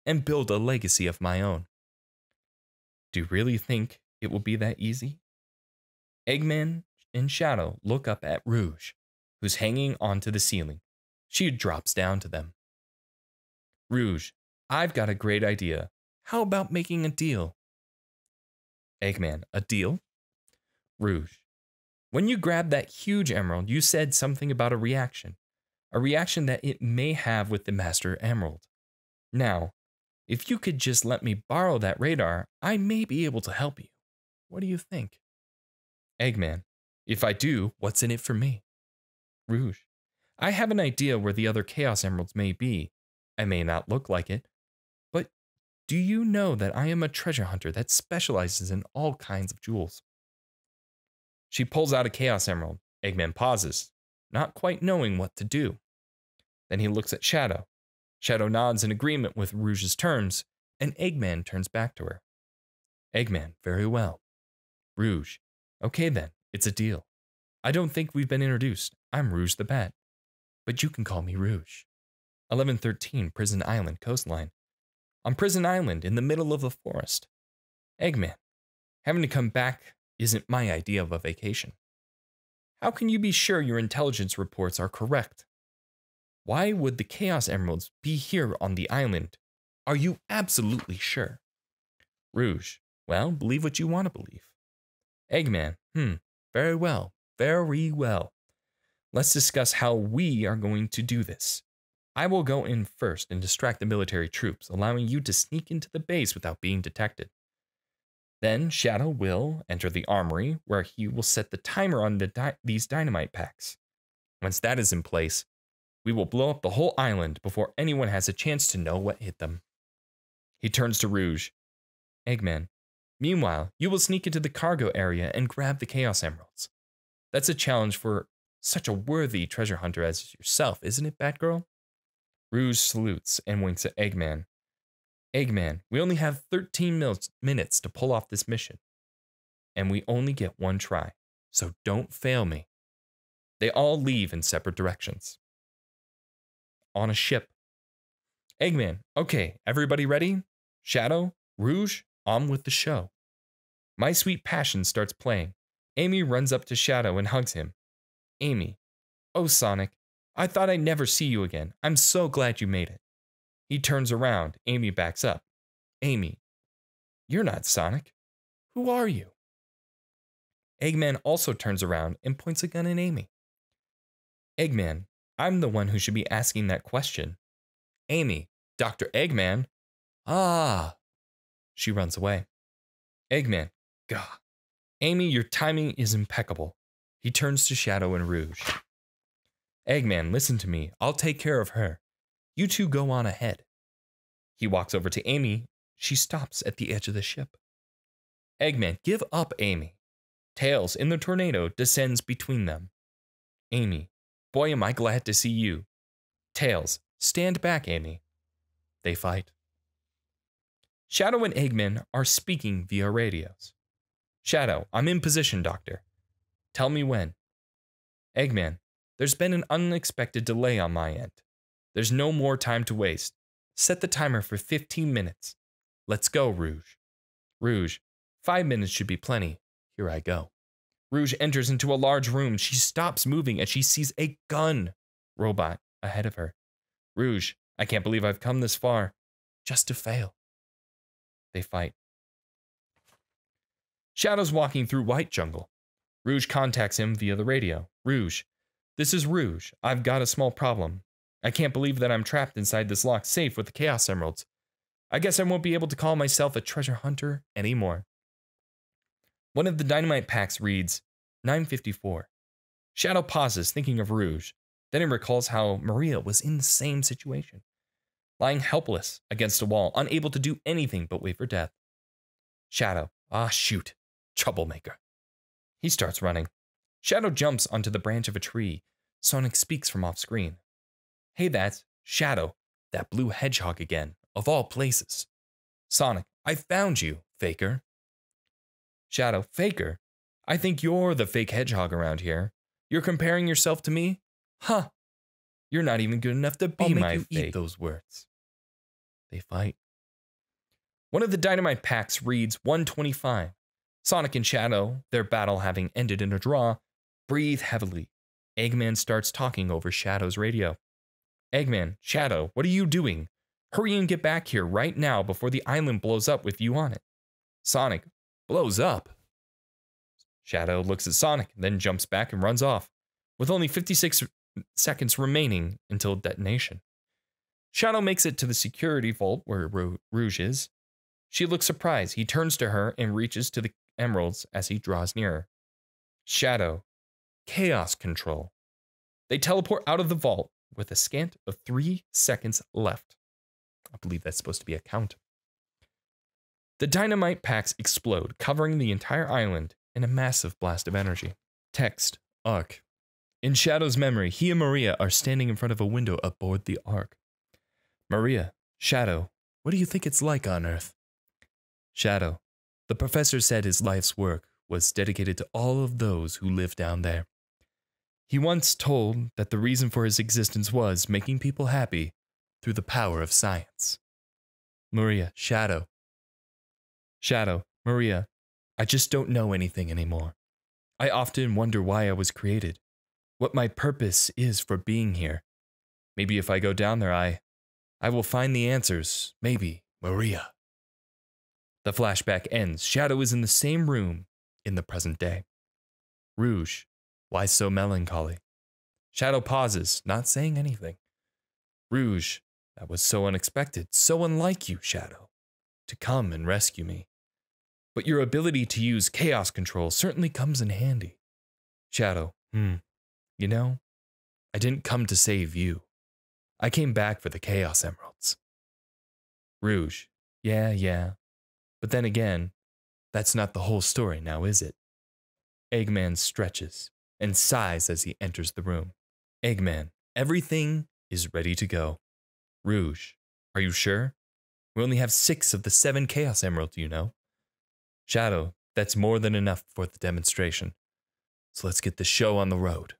and build a legacy of my own. Do you really think it will be that easy? Eggman and Shadow look up at Rouge, who's hanging onto the ceiling. She drops down to them. Rouge, I've got a great idea. How about making a deal? Eggman, a deal? Rouge, when you grabbed that huge emerald, you said something about a reaction that it may have with the Master Emerald. Now, if you could just let me borrow that radar, I may be able to help you. What do you think? Eggman, if I do, what's in it for me? Rouge, I have an idea where the other Chaos Emeralds may be. I may not look like it, but do you know that I am a treasure hunter that specializes in all kinds of jewels? She pulls out a Chaos Emerald. Eggman pauses, not quite knowing what to do. Then he looks at Shadow. Shadow nods in agreement with Rouge's terms, and Eggman turns back to her. Eggman, very well. Rouge, okay then, it's a deal. I don't think we've been introduced. I'm Rouge the Bat, but you can call me Rouge. 1113 Prison Island coastline. On Prison Island, in the middle of the forest. Eggman, having to come back isn't my idea of a vacation. How can you be sure your intelligence reports are correct? Why would the Chaos Emeralds be here on the island? Are you absolutely sure? Rouge, well, believe what you want to believe. Eggman, very well, very well. Let's discuss how we are going to do this. I will go in first and distract the military troops, allowing you to sneak into the base without being detected. Then Shadow will enter the armory, where he will set the timer on these dynamite packs. Once that is in place, we will blow up the whole island before anyone has a chance to know what hit them. He turns to Rouge. Eggman, meanwhile, you will sneak into the cargo area and grab the Chaos Emeralds. That's a challenge for such a worthy treasure hunter as yourself, isn't it, Batgirl? Rouge salutes and winks at Eggman. Eggman, we only have 13 minutes to pull off this mission. And we only get one try, so don't fail me. They all leave in separate directions. On a ship. Eggman, okay, everybody ready? Shadow, Rouge, on with the show. My Sweet Passion starts playing. Amy runs up to Shadow and hugs him. Amy, oh Sonic, I thought I'd never see you again. I'm so glad you made it. He turns around. Amy backs up. Amy, you're not Sonic. Who are you? Eggman also turns around and points a gun at Amy. Eggman, I'm the one who should be asking that question. Amy, Dr. Eggman. Ah. She runs away. Eggman, gah. Amy, your timing is impeccable. He turns to Shadow and Rouge. Eggman, listen to me. I'll take care of her. You two go on ahead. He walks over to Amy. She stops at the edge of the ship. Eggman, give up, Amy. Tails, in the tornado, descends between them. Amy, boy, am I glad to see you. Tails, stand back, Amy. They fight. Shadow and Eggman are speaking via radios. Shadow, I'm in position, Doctor. Tell me when. Eggman, there's been an unexpected delay on my end. There's no more time to waste. Set the timer for 15 minutes. Let's go, Rouge. Rouge, 5 minutes should be plenty. Here I go. Rouge enters into a large room. She stops moving and she sees a gun robot ahead of her. Rouge, I can't believe I've come this far. Just to fail. They fight. Shadow's walking through White Jungle. Rouge contacts him via the radio. Rouge, this is Rouge. I've got a small problem. I can't believe that I'm trapped inside this locked safe with the Chaos Emeralds. I guess I won't be able to call myself a treasure hunter anymore. One of the dynamite packs reads, 954. Shadow pauses, thinking of Rouge. Then he recalls how Maria was in the same situation, lying helpless against a wall, unable to do anything but wait for death. Shadow, shoot, troublemaker. He starts running. Shadow jumps onto the branch of a tree. Sonic speaks from off screen. Hey, that's Shadow, that blue hedgehog again, of all places. Sonic, I found you, faker. Shadow, faker? I think you're the fake hedgehog around here. You're comparing yourself to me? Huh. You're not even good enough to be my fate. Eat those words. They fight. One of the dynamite packs reads 125. Sonic and Shadow, their battle having ended in a draw, breathe heavily. Eggman starts talking over Shadow's radio. Eggman, Shadow, what are you doing? Hurry and get back here right now before the island blows up with you on it. Sonic, blows up? Shadow looks at Sonic, then jumps back and runs off, with only 56 seconds remaining until detonation. Shadow makes it to the security vault where Rouge is. She looks surprised. He turns to her and reaches to the emeralds as he draws nearer. Shadow, chaos control. They teleport out of the vault with a scant of 3 seconds left. I believe that's supposed to be a count. The dynamite packs explode, covering the entire island in a massive blast of energy. Text, Ark. In Shadow's memory, he and Maria are standing in front of a window aboard the Ark. Maria, Shadow, what do you think it's like on Earth? Shadow, the professor said his life's work was dedicated to all of those who live down there. He once told that the reason for his existence was making people happy through the power of science. Maria, Shadow. Shadow, Maria, I just don't know anything anymore. I often wonder why I was created, what my purpose is for being here. Maybe if I go down there, I will find the answers. Maybe, Maria. The flashback ends. Shadow is in the same room in the present day. Rouge, why so melancholy? Shadow pauses, not saying anything. Rouge, that was so unexpected, so unlike you, Shadow, to come and rescue me. But your ability to use chaos control certainly comes in handy. Shadow, you know, I didn't come to save you. I came back for the Chaos Emeralds. Rouge, yeah. But then again, that's not the whole story now, is it? Eggman stretches and sighs as he enters the room. Eggman, everything is ready to go. Rouge, are you sure? We only have 6 of the 7 Chaos Emeralds, you know. Shadow, that's more than enough for the demonstration. So let's get the show on the road.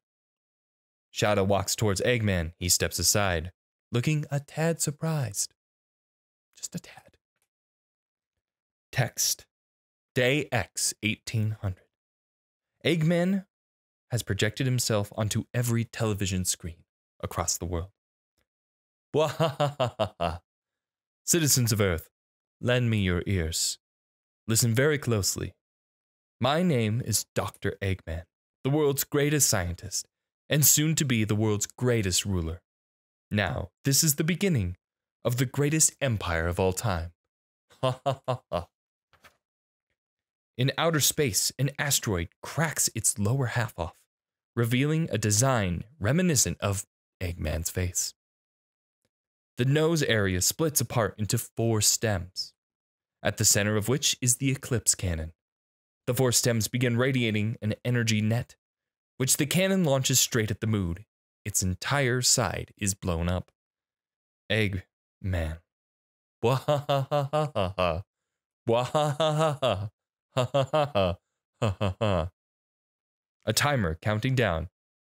Shadow walks towards Eggman. He steps aside, looking a tad surprised. Just a tad. Text. Day X 1800. Eggman has projected himself onto every television screen across the world. Bwahahaha. Citizens of Earth, lend me your ears. Listen very closely. My name is Dr. Eggman, the world's greatest scientist, and soon to be the world's greatest ruler. Now, this is the beginning of the greatest empire of all time. Ha ha ha ha. In outer space, an asteroid cracks its lower half off, revealing a design reminiscent of Eggman's face. The nose area splits apart into 4 stems, at the center of which is the eclipse cannon. The 4 stems begin radiating an energy net, which the cannon launches straight at the moon. Its entire side is blown up. Eggman. Wahahaha. Wahahaha. Ha ha ha ha ha ha ha. A timer counting down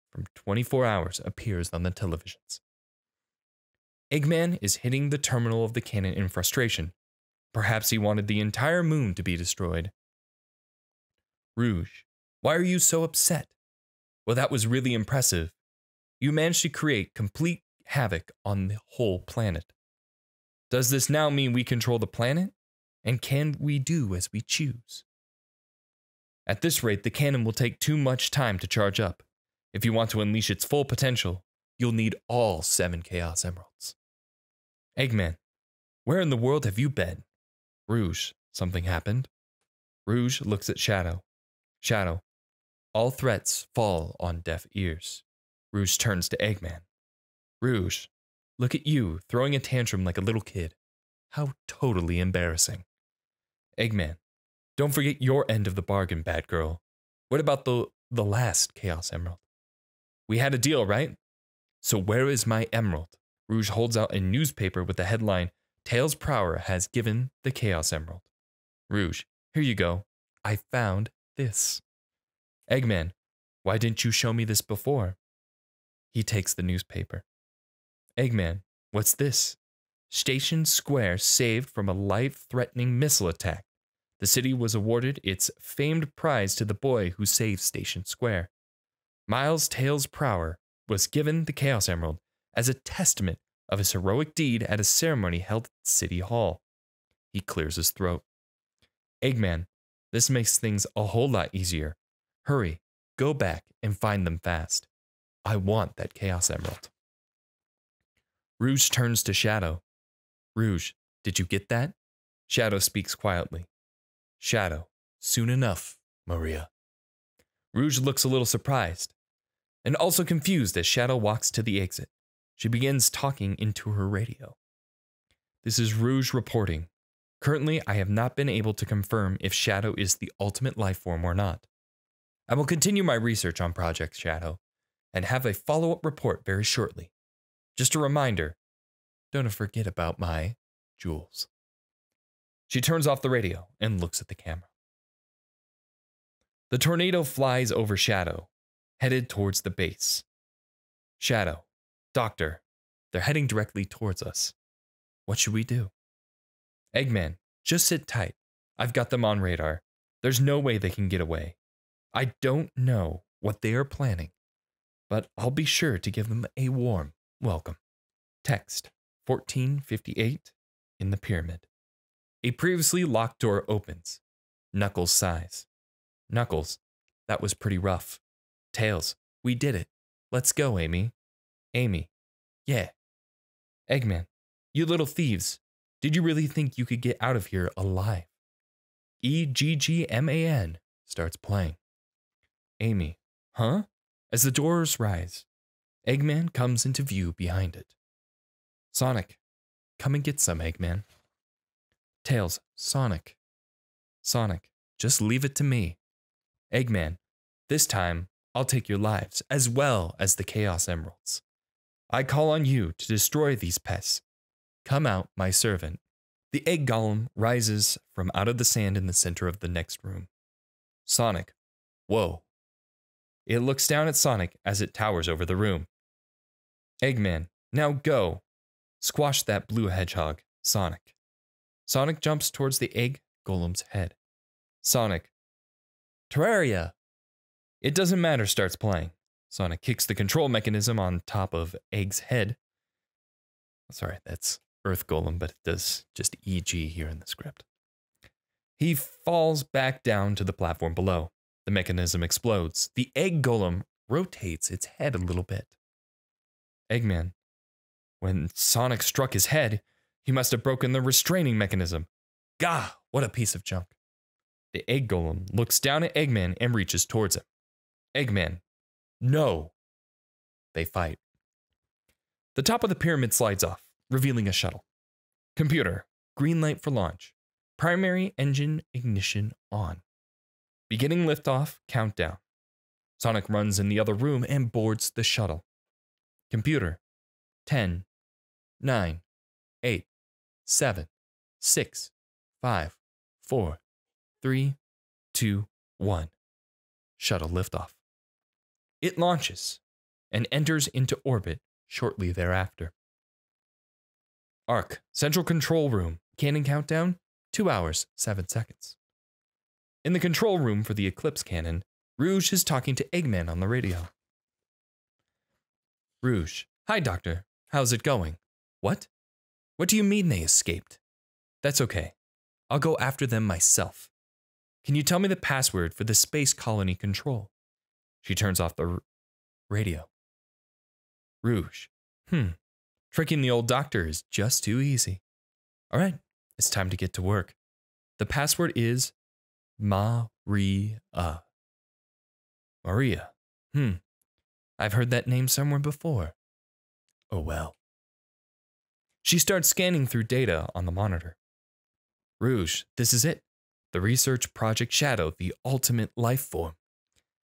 from 24 hours appears on the televisions. Eggman is hitting the terminal of the cannon in frustration. Perhaps he wanted the entire moon to be destroyed. Rouge, why are you so upset? Well, that was really impressive. You managed to create complete havoc on the whole planet. Does this now mean we control the planet? And can we do as we choose? At this rate, the cannon will take too much time to charge up. If you want to unleash its full potential, you'll need all 7 Chaos Emeralds. Eggman, where in the world have you been? Rouge, something happened? Rouge looks at Shadow. Shadow, all threats fall on deaf ears. Rouge turns to Eggman. Rouge, look at you throwing a tantrum like a little kid. How totally embarrassing. Eggman, don't forget your end of the bargain, bad girl. What about the last Chaos Emerald? We had a deal, right? So where is my emerald? Rouge holds out a newspaper with the headline, Tails Prower has given the Chaos Emerald. Rouge, here you go. I found this. Eggman, Why didn't you show me this before? He takes the newspaper. Eggman, what's this? Station Square saved from a life-threatening missile attack. The city was awarded its famed prize to the boy who saved Station Square. Miles Tails Prower was given the Chaos Emerald as a testament of his heroic deed at a ceremony held at City Hall. He clears his throat. Eggman, this makes things a whole lot easier. Hurry, go back and find them fast. I want that Chaos Emerald. Rouge turns to Shadow. Rouge, did you get that? Shadow speaks quietly. Shadow, soon enough, Maria. Rouge looks a little surprised and also confused as Shadow walks to the exit. She begins talking into her radio. This is Rouge reporting. Currently, I have not been able to confirm if Shadow is the ultimate life form or not. I will continue my research on Project Shadow and have a follow-up report very shortly. Just a reminder, don't forget about my jewels. She turns off the radio and looks at the camera. The tornado flies over Shadow, headed towards the base. Shadow, Doctor, they're heading directly towards us. What should we do? Eggman, just sit tight. I've got them on radar. There's no way they can get away. I don't know what they are planning, but I'll be sure to give them a warm welcome. Text 1458 in the pyramid. A previously locked door opens. Knuckles sighs. Knuckles, that was pretty rough. Tails, we did it. Let's go, Amy. Amy, yeah. Eggman, you little thieves. Did you really think you could get out of here alive? Eggman starts playing. Amy, huh? As the doors rise, Eggman comes into view behind it. Sonic, come and get some, Eggman. Tails, Sonic. Sonic, just leave it to me. Eggman, this time I'll take your lives as well as the Chaos Emeralds. I call on you to destroy these pests. Come out, my servant. The egg golem rises from out of the sand in the center of the next room. Sonic, whoa. It looks down at Sonic as it towers over the room. Eggman, now go. Squash that blue hedgehog, Sonic. Sonic jumps towards the egg golem's head. Sonic, Terraria. It doesn't matter, starts playing. Sonic kicks the control mechanism on top of Egg's head. Sorry, that's Earth Golem, but it does just EG here in the script. He falls back down to the platform below. The mechanism explodes. The Egg Golem rotates its head a little bit. Eggman, when Sonic struck his head, he must have broken the restraining mechanism. Gah, what a piece of junk. The Egg Golem looks down at Eggman and reaches towards him. Eggman, no. They fight. The top of the pyramid slides off, revealing a shuttle. Computer, green light for launch. Primary engine ignition on. Beginning liftoff, countdown. Sonic runs in the other room and boards the shuttle. Computer, 10, 9, 8, 7, 6, 5, 4, 3, 2, 1. Shuttle liftoff. It launches and enters into orbit shortly thereafter. Arc, Central Control Room, cannon countdown, 2 hours, 7 seconds. In the control room for the Eclipse cannon, Rouge is talking to Eggman on the radio. Rouge, hi Doctor, how's it going? What? What do you mean they escaped? That's okay. I'll go after them myself. Can you tell me the password for the space colony control? She turns off the radio. Rouge, tricking the old doctor is just too easy. All right, it's time to get to work. The password is Maria. Maria. I've heard that name somewhere before. Oh well. She starts scanning through data on the monitor. Rouge, this is it. The research project Shadow, the ultimate life form.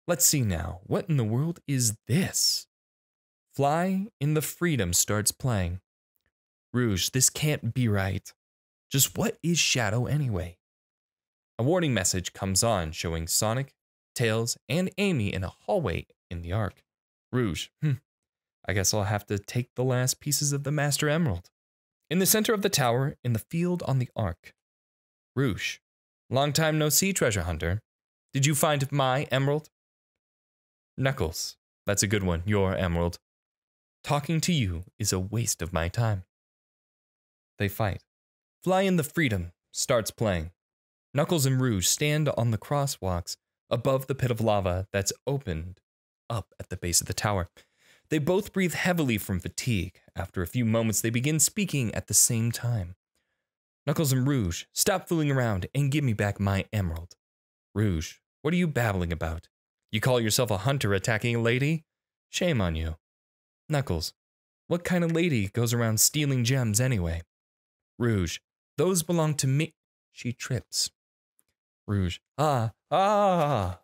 Let's see now, what in the world is this? Fly in the Freedom starts playing. Rouge, this can't be right. Just what is Shadow anyway? A warning message comes on showing Sonic Tails, and Amy in a hallway in the Ark. Rouge, I guess I'll have to take the last pieces of the Master Emerald. In the center of the tower, in the field on the Ark. Rouge, long time no see, treasure hunter. Did you find my emerald? Knuckles, that's a good one, your emerald. Talking to you is a waste of my time. They fight. Fly in the Freedom starts playing. Knuckles and Rouge stand on the crosswalks above the pit of lava that's opened up at the base of the tower. They both breathe heavily from fatigue. After a few moments, they begin speaking at the same time. Knuckles and Rouge, stop fooling around and give me back my emerald. Rouge, what are you babbling about? You call yourself a hunter attacking a lady? Shame on you. Knuckles, what kind of lady goes around stealing gems anyway? Rouge, those belong to me. She trips. Rouge, ah.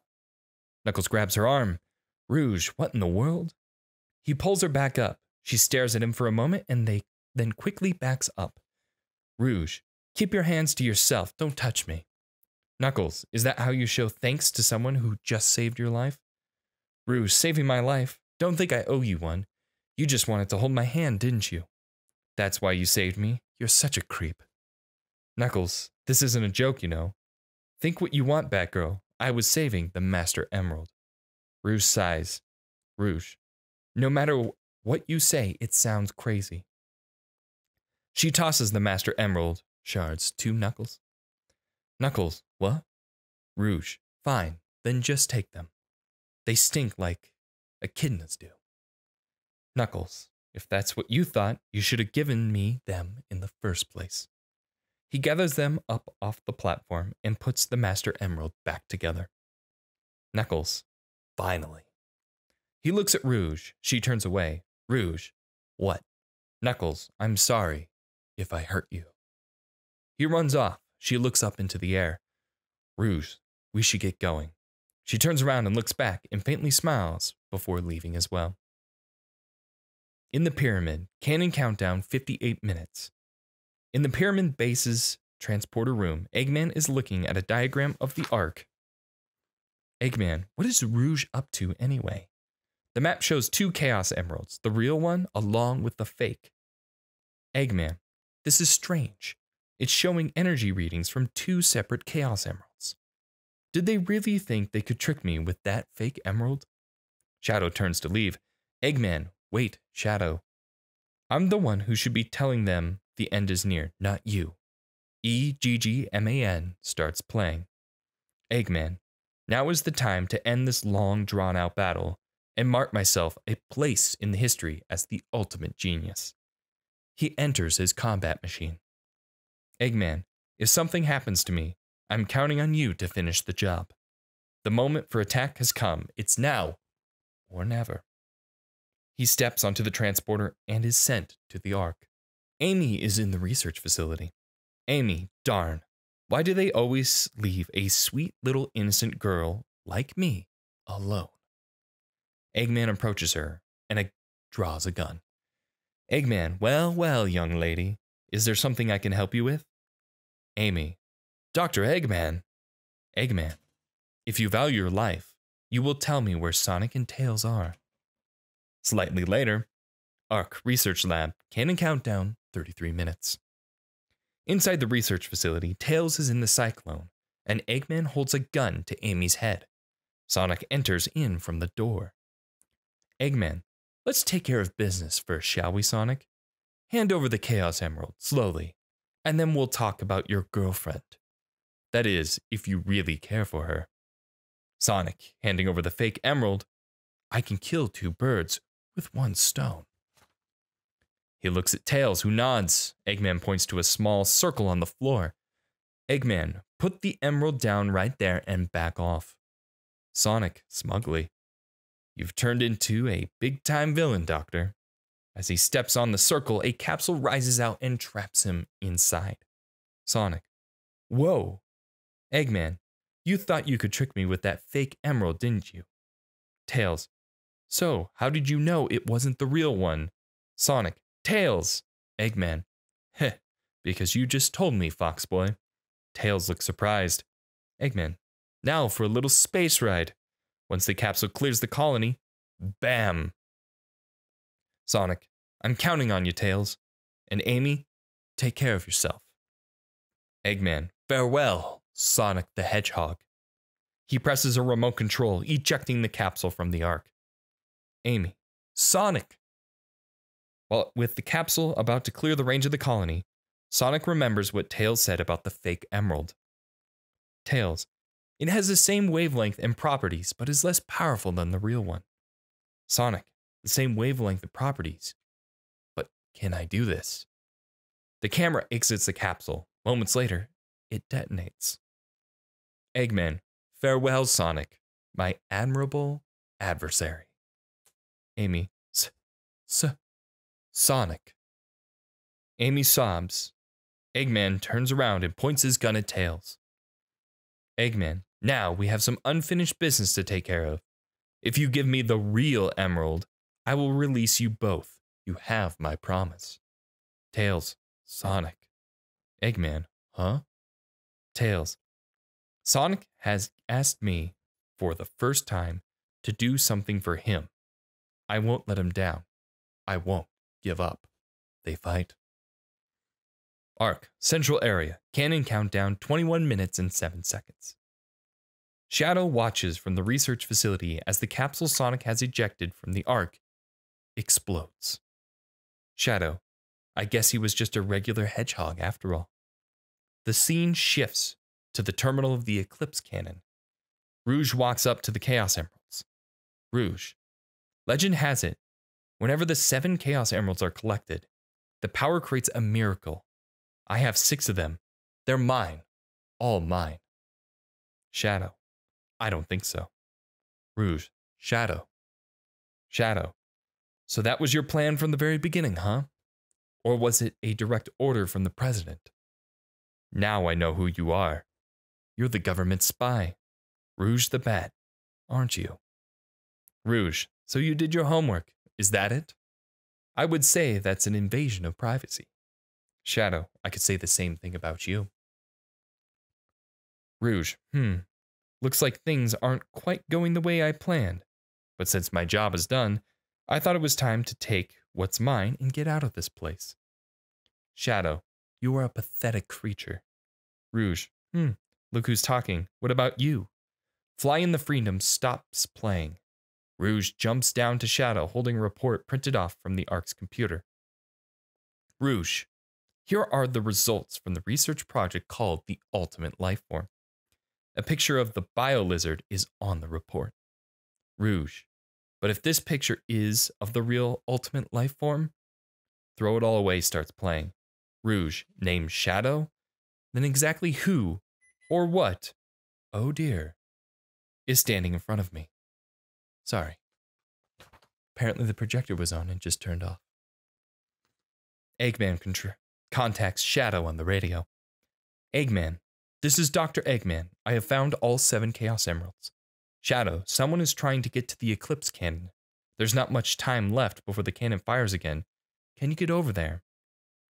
Knuckles grabs her arm. Rouge, what in the world? He pulls her back up. She stares at him for a moment and then quickly backs up. Rouge, keep your hands to yourself. Don't touch me. Knuckles, is that how you show thanks to someone who just saved your life? Rouge, saving my life? Don't think I owe you one. You just wanted to hold my hand, didn't you? That's why you saved me. You're such a creep. Knuckles, this isn't a joke, you know. Think what you want, Batgirl. I was saving the Master Emerald. Rouge sighs. Rouge, no matter what you say, it sounds crazy. She tosses the Master Emerald shards to Knuckles. Knuckles, what? Rouge, fine, then just take them. They stink like echidnas do. Knuckles, if that's what you thought, you should have given me them in the first place. He gathers them up off the platform and puts the Master Emerald back together. Knuckles, finally. He looks at Rouge. She turns away. Rouge, what? Knuckles, I'm sorry if I hurt you. He runs off. She looks up into the air. Rouge, we should get going. She turns around and looks back and faintly smiles before leaving as well. In the pyramid, Cannon countdown 58 minutes. In the pyramid base's transporter room, Eggman is looking at a diagram of the Ark. Eggman, what is Rouge up to anyway? The map shows 2 Chaos Emeralds, the real one along with the fake. Eggman, this is strange. It's showing energy readings from 2 separate Chaos Emeralds. Did they really think they could trick me with that fake emerald? Shadow turns to leave. Eggman, wait, Shadow. I'm the one who should be telling them the end is near, not you. Eggman starts playing. Eggman, now is the time to end this long drawn-out battle and mark myself a place in the history as the ultimate genius. He enters his combat machine. Eggman, if something happens to me, I'm counting on you to finish the job. The moment for attack has come. It's now or never. He steps onto the transporter and is sent to the Ark. Amy is in the research facility. Amy, darn, why do they always leave a sweet little innocent girl like me alone? Eggman approaches her and draws a gun. Eggman, well, young lady, is there something I can help you with? Amy, Dr. Eggman. Eggman, if you value your life, you will tell me where Sonic and Tails are. Slightly later, Ark Research Lab, Cannon countdown, 33 minutes. Inside the research facility, Tails is in the cyclone, and Eggman holds a gun to Amy's head. Sonic enters in from the door. Eggman, let's take care of business first, shall we, Sonic? Hand over the Chaos Emerald, slowly, and then we'll talk about your girlfriend. That is, if you really care for her. Sonic, handing over the fake emerald, I can kill 2 birds with 1 stone. He looks at Tails, who nods. Eggman points to a small circle on the floor. Eggman, put the emerald down right there and back off. Sonic, smugly, you've turned into a big-time villain, Doctor. As he steps on the circle, a capsule rises out and traps him inside. Sonic, whoa. Eggman, you thought you could trick me with that fake emerald, didn't you? Tails, so how did you know it wasn't the real one? Sonic, Tails. Eggman, heh, because you just told me, Fox Boy. Tails looks surprised. Eggman, Now for a little space ride. Once the capsule clears the colony, bam! Sonic, I'm counting on you, Tails. And Amy, take care of yourself. Eggman, farewell, Sonic the Hedgehog. He presses a remote control, ejecting the capsule from the Ark. Amy, Sonic! Well, with the capsule about to clear the range of the colony, Sonic remembers what Tails said about the fake emerald. Tails, it has the same wavelength and properties, but is less powerful than the real one. Sonic, the same wavelength and properties. But can I do this? The camera exits the capsule. Moments later, it detonates. Eggman, farewell, Sonic, my admirable adversary. Amy, Sonic. Amy sobs. Eggman turns around and points his gun at Tails. Eggman, now we have some unfinished business to take care of. If you give me the real emerald, I will release you both. You have my promise. Tails, Sonic. Eggman, huh? Tails, Sonic has asked me, for the first time, to do something for him. I won't let him down. I won't give up. They fight. Ark, Central Area, Cannon countdown 21 minutes and 7 seconds. Shadow watches from the research facility as the capsule Sonic has ejected from the Ark explodes. Shadow, I guess he was just a regular hedgehog after all. The scene shifts to the terminal of the Eclipse Cannon. Rouge walks up to the Chaos Emeralds. Rouge, legend has it, whenever the 7 Chaos Emeralds are collected, the power creates a miracle. I have 6 of them. They're mine. All mine. Shadow, I don't think so. Rouge, Shadow. Shadow, so that was your plan from the very beginning, huh? Or was it a direct order from the president? Now I know who you are. You're the government spy. Rouge the Bat, aren't you? Rouge, so you did your homework. Is that it? I would say that's an invasion of privacy. Shadow, I could say the same thing about you. Rouge, looks like things aren't quite going the way I planned. But since my job is done, I thought it was time to take what's mine and get out of this place. Shadow, you are a pathetic creature. Rouge, look who's talking. What about you? Fly in the Freedom stops playing. Rouge jumps down to Shadow, holding a report printed off from the Ark's computer. Rouge, here are the results from the research project called the Ultimate Lifeform. A picture of the bio-lizard is on the report. Rouge, but if this picture is of the real Ultimate Lifeform, Throw It All Away starts playing. Rouge, name Shadow, then exactly who or what, oh dear, is standing in front of me. Sorry. Apparently the projector was on and just turned off. Eggman contacts Shadow on the radio. Eggman, this is Dr. Eggman. I have found all 7 Chaos Emeralds. Shadow, someone is trying to get to the Eclipse Cannon. There's not much time left before the cannon fires again. Can you get over there?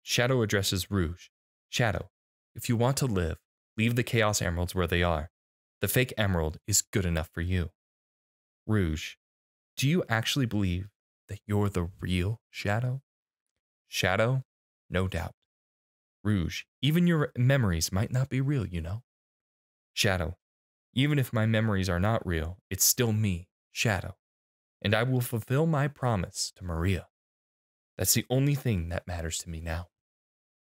Shadow addresses Rouge. Shadow, if you want to live, leave the Chaos Emeralds where they are. The fake emerald is good enough for you. Rouge, do you actually believe that you're the real Shadow? Shadow, no doubt. Rouge, even your memories might not be real, you know. Shadow, even if my memories are not real, it's still me, Shadow. And I will fulfill my promise to Maria. That's the only thing that matters to me now.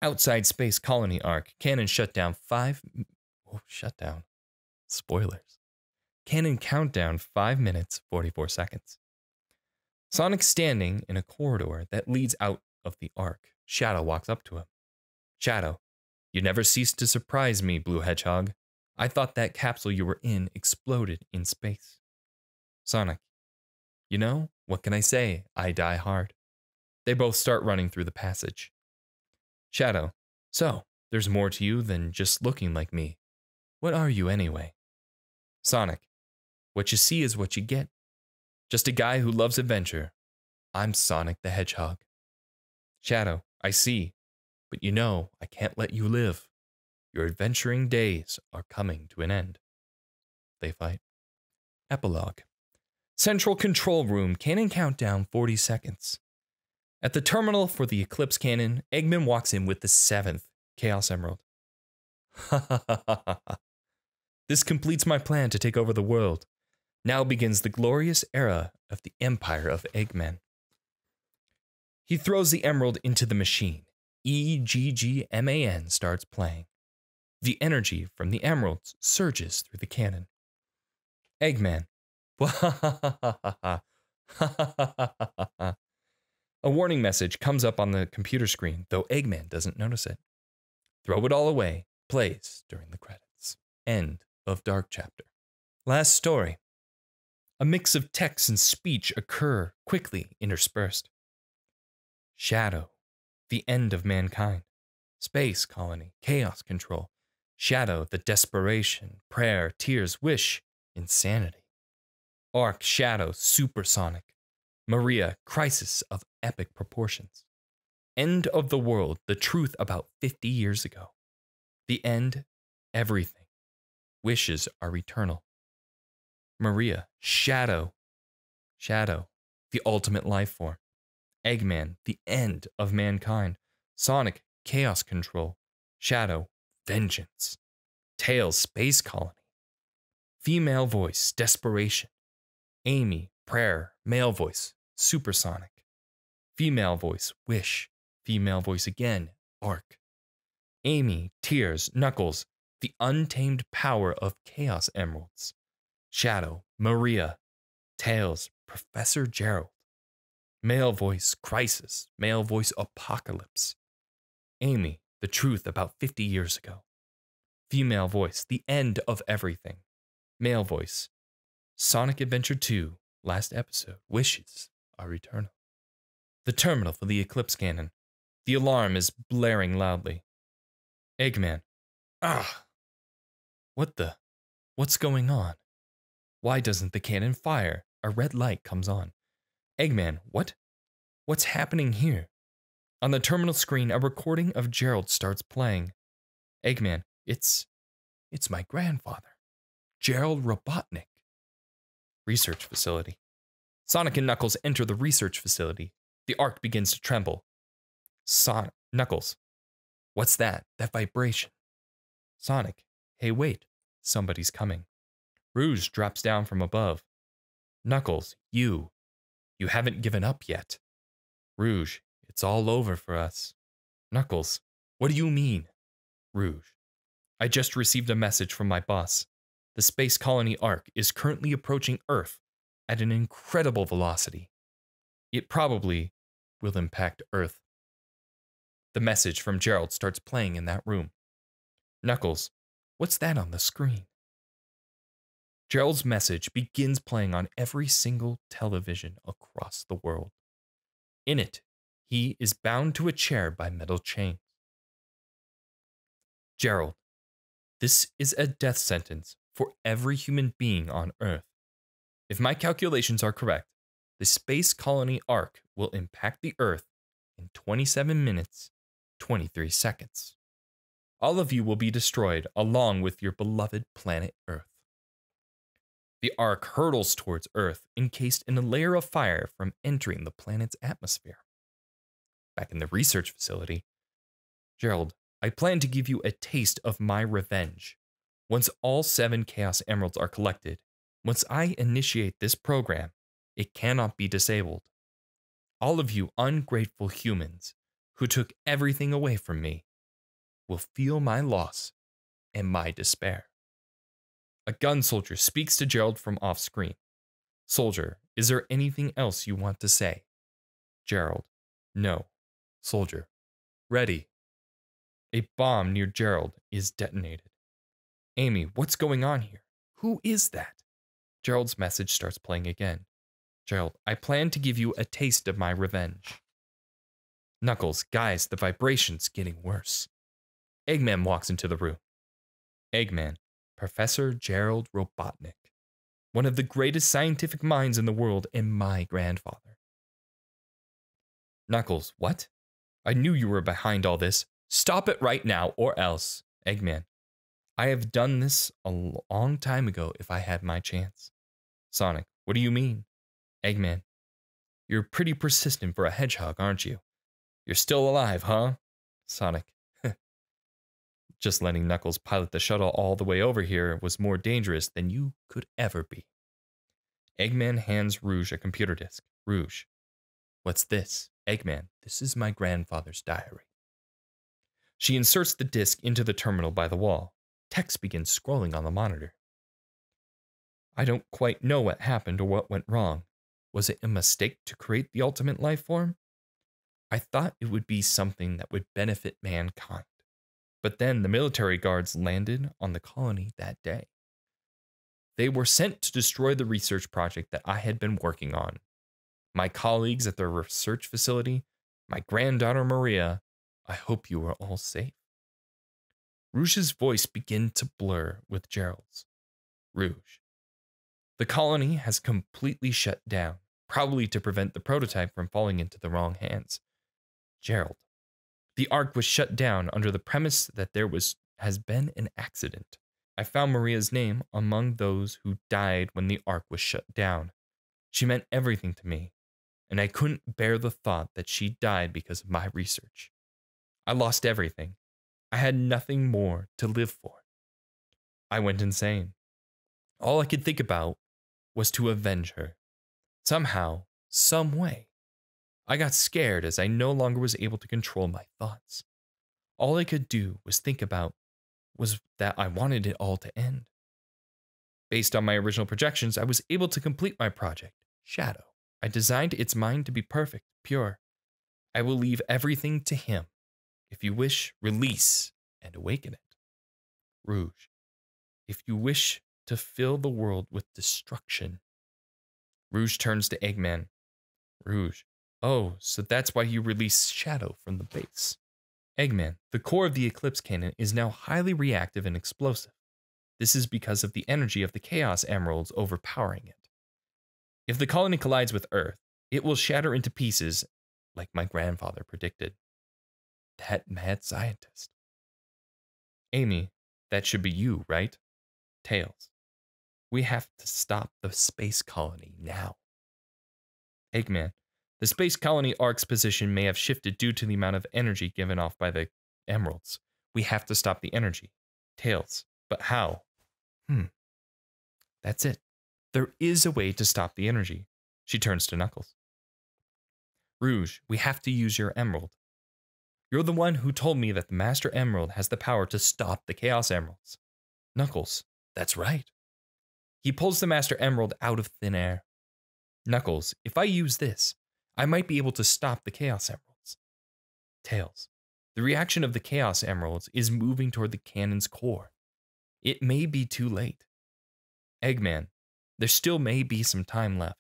Outside Space Colony Ark, Cannon shut down shutdown. Spoilers. Cannon countdown 5 minutes, 44 seconds. Sonic standing in a corridor that leads out of the Ark. Shadow walks up to him. Shadow, you never ceased to surprise me, Blue Hedgehog. I thought that capsule you were in exploded in space. Sonic, you know, what can I say? I die hard. They both start running through the passage. Shadow, so, there's more to you than just looking like me. What are you anyway? Sonic, what you see is what you get. Just a guy who loves adventure. I'm Sonic the Hedgehog. Shadow, I see. But you know, I can't let you live. Your adventuring days are coming to an end. They fight. Epilogue. Central control room, cannon countdown 40 seconds. At the terminal for the Eclipse cannon, Eggman walks in with the 7th Chaos Emerald. Ha ha ha ha ha. This completes my plan to take over the world. Now begins the glorious era of the Empire of Eggman. He throws the emerald into the machine. Eggman starts playing. The energy from the emeralds surges through the cannon. Eggman. A warning message comes up on the computer screen, though Eggman doesn't notice it. Throw it all away plays during the credits. End of Dark Chapter. Last story. A mix of text and speech occur quickly interspersed. Shadow. The end of mankind. Space colony. Chaos control. Shadow. The desperation. Prayer. Tears. Wish. Insanity. Arc. Shadow. Supersonic. Maria. Crisis of epic proportions. End of the world. The truth about 50 years ago. The end. Everything. Wishes are eternal. Maria. Shadow. Shadow. The ultimate life form. Eggman. The end of mankind. Sonic. Chaos control. Shadow. Vengeance. Tails. Space colony. Female voice. Desperation. Amy. Prayer. Male voice. Supersonic. Female voice. Wish. Female voice again. Arc. Amy. Tears. Knuckles. The untamed power of Chaos Emeralds. Shadow. Maria. Tails. Professor Gerald. Male voice. Crisis. Male voice. Apocalypse. Amy. The truth about 50 years ago. Female voice. The end of everything. Male voice. Sonic Adventure 2. Last episode. Wishes are eternal. The terminal for the Eclipse cannon. The alarm is blaring loudly. Eggman. Ah! What's going on? Why doesn't the cannon fire? A red light comes on. Eggman, what's happening here? On the terminal screen, a recording of Gerald starts playing. Eggman, it's my grandfather, Gerald Robotnik. Research facility. Sonic and Knuckles enter the research facility. The arc begins to tremble. Knuckles, what's that? That vibration. Sonic, hey wait, somebody's coming. Rouge drops down from above. Knuckles, you haven't given up yet. Rouge, it's all over for us. Knuckles, what do you mean? Rouge, I just received a message from my boss. The space colony Ark is currently approaching Earth at an incredible velocity. It probably will impact Earth. The message from Gerald starts playing in that room. Knuckles, what's that on the screen? Gerald's message begins playing on every single television across the world. In it, he is bound to a chair by metal chains. Gerald, this is a death sentence for every human being on Earth. If my calculations are correct, the space colony Ark will impact the Earth in 27 minutes, 23 seconds. All of you will be destroyed along with your beloved planet Earth. The Ark hurtles towards Earth, encased in a layer of fire from entering the planet's atmosphere. Back in the research facility, Gerald, I plan to give you a taste of my revenge. Once all 7 Chaos Emeralds are collected, once I initiate this program, it cannot be disabled. All of you ungrateful humans who took everything away from me will feel my loss and my despair. A gun soldier speaks to Gerald from off-screen. Soldier, is there anything else you want to say? Gerald, no. Soldier, ready. A bomb near Gerald is detonated. Amy, what's going on here? Who is that? Gerald's message starts playing again. Gerald, I plan to give you a taste of my revenge. Knuckles, guys, the vibration's getting worse. Eggman walks into the room. Eggman, Professor Gerald Robotnik, one of the greatest scientific minds in the world and my grandfather. Knuckles, what? I knew you were behind all this. Stop it right now or else. Eggman, I have done this a long time ago if I had my chance. Sonic, what do you mean? Eggman, you're pretty persistent for a hedgehog, aren't you? You're still alive, huh? Sonic, just letting Knuckles pilot the shuttle all the way over here was more dangerous than you could ever be. Eggman hands Rouge a computer disk. Rouge, what's this? Eggman, this is my grandfather's diary. She inserts the disk into the terminal by the wall. Text begins scrolling on the monitor. I don't quite know what happened or what went wrong. Was it a mistake to create the ultimate life form? I thought it would be something that would benefit mankind. But then the military guards landed on the colony that day. They were sent to destroy the research project that I had been working on. My colleagues at the research facility, my granddaughter Maria, I hope you are all safe. Rouge's voice began to blur with Gerald's. Rouge, the colony has completely shut down, probably to prevent the prototype from falling into the wrong hands. Gerald, the Ark was shut down under the premise that there has been an accident. I found Maria's name among those who died when the Ark was shut down. She meant everything to me, and I couldn't bear the thought that she died because of my research. I lost everything. I had nothing more to live for. I went insane. All I could think about was to avenge her. Somehow, some way. I got scared as I no longer was able to control my thoughts. All I could do was think about was that I wanted it all to end. Based on my original projections, I was able to complete my project, Shadow. I designed its mind to be perfect, pure. I will leave everything to him. If you wish, release and awaken it. Rouge, if you wish to fill the world with destruction. Rouge turns to Eggman. Rouge, oh, so that's why you released Shadow from the base. Eggman, the core of the Eclipse Cannon is now highly reactive and explosive. This is because of the energy of the Chaos Emeralds overpowering it. If the colony collides with Earth, it will shatter into pieces like my grandfather predicted. That mad scientist. Amy, that should be you, right? Tails, we have to stop the space colony now. Eggman, the space colony Ark's position may have shifted due to the amount of energy given off by the emeralds. We have to stop the energy. Tails, but how? That's it. There is a way to stop the energy. She turns to Knuckles. Rouge, we have to use your emerald. You're the one who told me that the Master Emerald has the power to stop the Chaos Emeralds. Knuckles, that's right. He pulls the Master Emerald out of thin air. Knuckles, if I use this, I might be able to stop the Chaos Emeralds. Tails, the reaction of the Chaos Emeralds is moving toward the cannon's core. It may be too late. Eggman, there still may be some time left.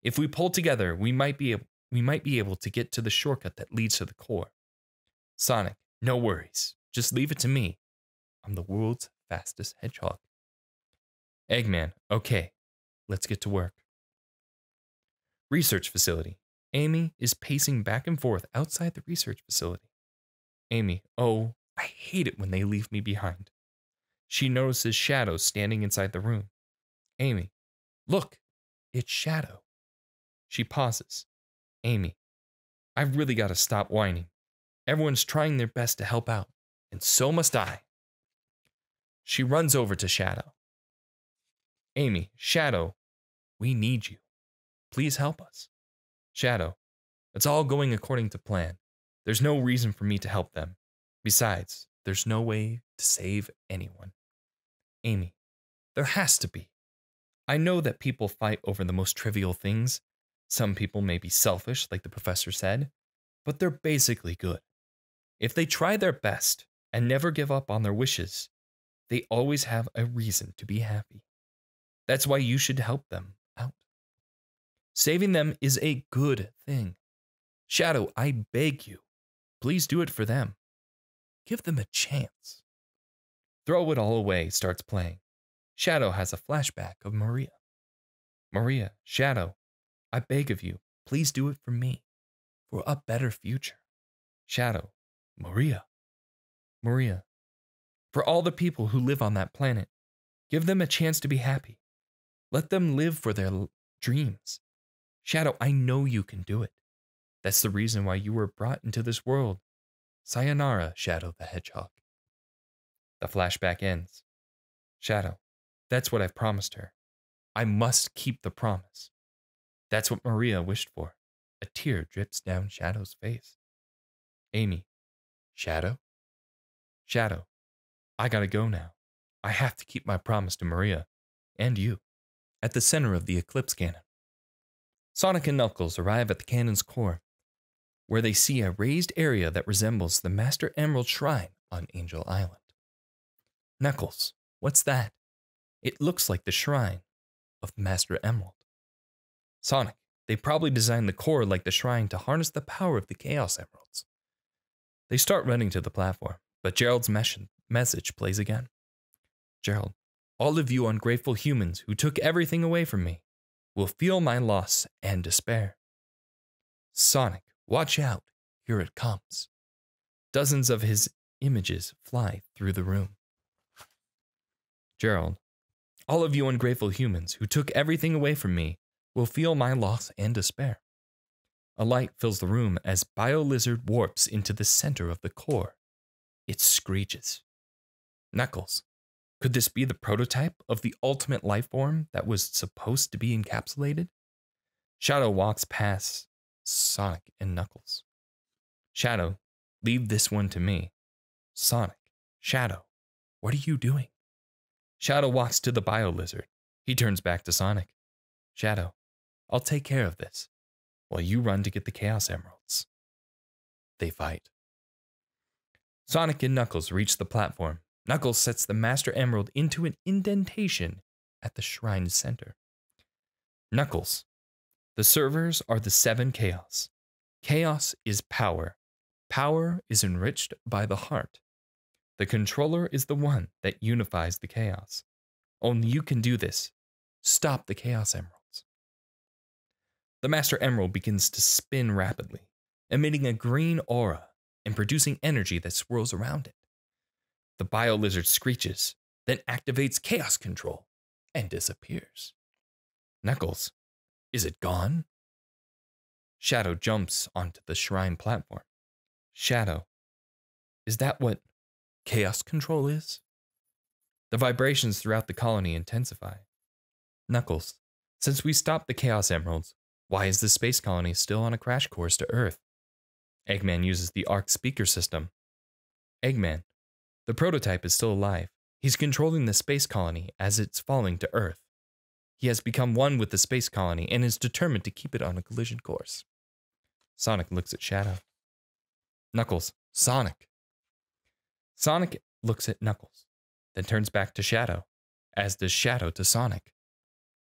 If we pull together, we might be able to get to the shortcut that leads to the core. Sonic, no worries. Just leave it to me. I'm the world's fastest hedgehog. Eggman, okay. Let's get to work. Research facility. Amy is pacing back and forth outside the research facility. Amy, oh, I hate it when they leave me behind. She notices Shadow standing inside the room. Amy, look, it's Shadow. She pauses. Amy, I've really got to stop whining. Everyone's trying their best to help out, and so must I. She runs over to Shadow. Amy, Shadow, we need you. Please help us. Shadow, it's all going according to plan. There's no reason for me to help them. Besides, there's no way to save anyone. Amy, there has to be. I know that people fight over the most trivial things. Some people may be selfish, like the professor said, but they're basically good. If they try their best and never give up on their wishes, they always have a reason to be happy. That's why you should help them out. Saving them is a good thing. Shadow, I beg you, please do it for them. Give them a chance. Throw It All Away starts playing. Shadow has a flashback of Maria. Maria, Shadow, I beg of you, please do it for me, for a better future. Shadow, Maria. Maria, For all the people who live on that planet, give them a chance to be happy. Let them live for their dreams. Shadow, I know you can do it. That's the reason why you were brought into this world. Sayonara, Shadow the Hedgehog. The flashback ends. Shadow, that's what I've promised her. I must keep the promise. That's what Maria wished for. A tear drips down Shadow's face. Amy, Shadow? Shadow, I gotta go now. I have to keep my promise to Maria, and you. At the center of the Eclipse cannon, Sonic and Knuckles arrive at the cannon's core, where they see a raised area that resembles the Master Emerald Shrine on Angel Island. Knuckles, what's that? It looks like the shrine of Master Emerald. Sonic, they probably designed the core like the shrine to harness the power of the Chaos Emeralds. They start running to the platform, but Gerald's message plays again. Gerald, all of you ungrateful humans who took everything away from me will feel my loss and despair. Sonic, watch out, here it comes. Dozens of his images fly through the room. Gerald, all of you ungrateful humans who took everything away from me will feel my loss and despair. A light fills the room as BioLizard warps into the center of the core. It screeches. Knuckles, could this be the prototype of the ultimate life form that was supposed to be encapsulated? Shadow walks past Sonic and Knuckles. Shadow, leave this one to me. Sonic, Shadow, what are you doing? Shadow walks to the BioLizard. He turns back to Sonic. Shadow, I'll take care of this, while you run to get the Chaos Emeralds. They fight. Sonic and Knuckles reach the platform. Knuckles sets the Master Emerald into an indentation at the shrine's center. Knuckles, the servers are the 7 Chaos. Chaos is power. Power is enriched by the heart. The controller is the one that unifies the chaos. Only you can do this. Stop the Chaos Emeralds. The Master Emerald begins to spin rapidly, emitting a green aura and producing energy that swirls around it. The BioLizard screeches, then activates Chaos Control and disappears. Knuckles, is it gone? Shadow jumps onto the shrine platform. Shadow, is that what Chaos Control is? The vibrations throughout the colony intensify. Knuckles, since we stopped the Chaos Emeralds, why is the space colony still on a crash course to Earth? Eggman uses the ARC speaker system. Eggman, the prototype is still alive. He's controlling the space colony as it's falling to Earth. He has become one with the space colony and is determined to keep it on a collision course. Sonic looks at Shadow. Knuckles, Sonic. Sonic looks at Knuckles, then turns back to Shadow, as does Shadow to Sonic.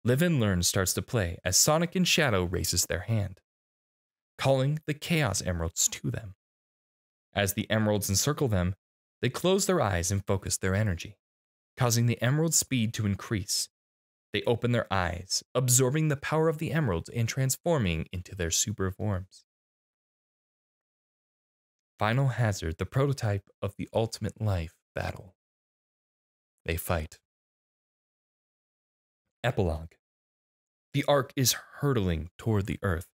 Live and Learn starts to play as Sonic and Shadow raises their hand, calling the Chaos Emeralds to them. As the emeralds encircle them, they close their eyes and focus their energy, causing the emerald's speed to increase. They open their eyes, absorbing the power of the emeralds and transforming into their super forms. Final Hazard, the prototype of the ultimate life battle. They fight. Epilogue. The Ark is hurtling toward the Earth.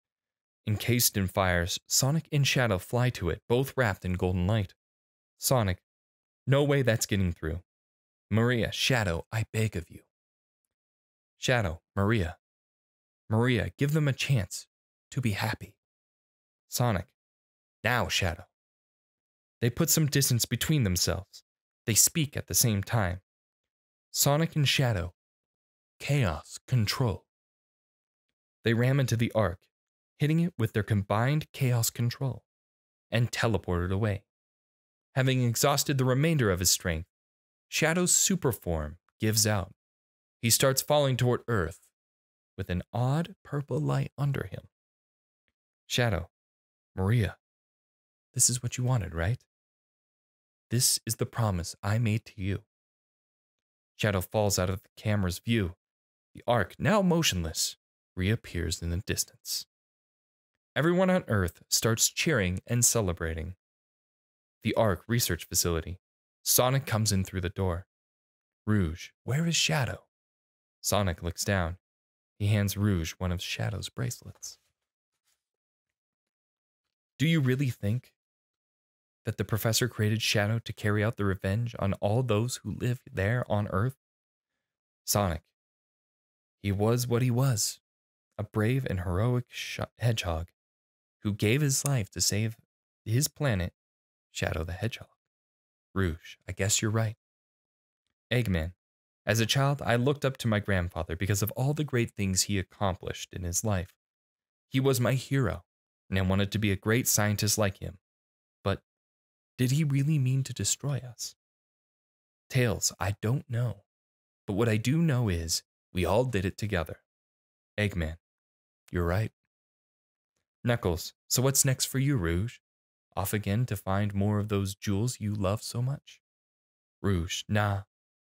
Encased in fires, Sonic and Shadow fly to it, both wrapped in golden light. Sonic, no way that's getting through. Maria, Shadow, I beg of you. Shadow, Maria. Maria, give them a chance to be happy. Sonic, now, Shadow. They put some distance between themselves. They speak at the same time. Sonic and Shadow, Chaos Control. They ram into the Ark, hitting it with their combined Chaos Control, and teleported away. Having exhausted the remainder of his strength, Shadow's super form gives out. He starts falling toward Earth, with an odd purple light under him. Shadow, Maria, this is what you wanted, right? This is the promise I made to you. Shadow falls out of the camera's view. The Ark, now motionless, reappears in the distance. Everyone on Earth starts cheering and celebrating. The Ark research facility. Sonic comes in through the door. Rouge, where is Shadow? Sonic looks down. He hands Rouge one of Shadow's bracelets. Do you really think that the professor created Shadow to carry out the revenge on all those who live there on Earth? Sonic, he was what he was, a brave and heroic hedgehog who gave his life to save his planet, Shadow the Hedgehog. Rouge, I guess you're right. Eggman, as a child, I looked up to my grandfather because of all the great things he accomplished in his life. He was my hero, and I wanted to be a great scientist like him. But did he really mean to destroy us? Tails, I don't know. But what I do know is we all did it together. Eggman, you're right. Knuckles, so what's next for you, Rouge? Off again to find more of those jewels you love so much? Rouge, nah.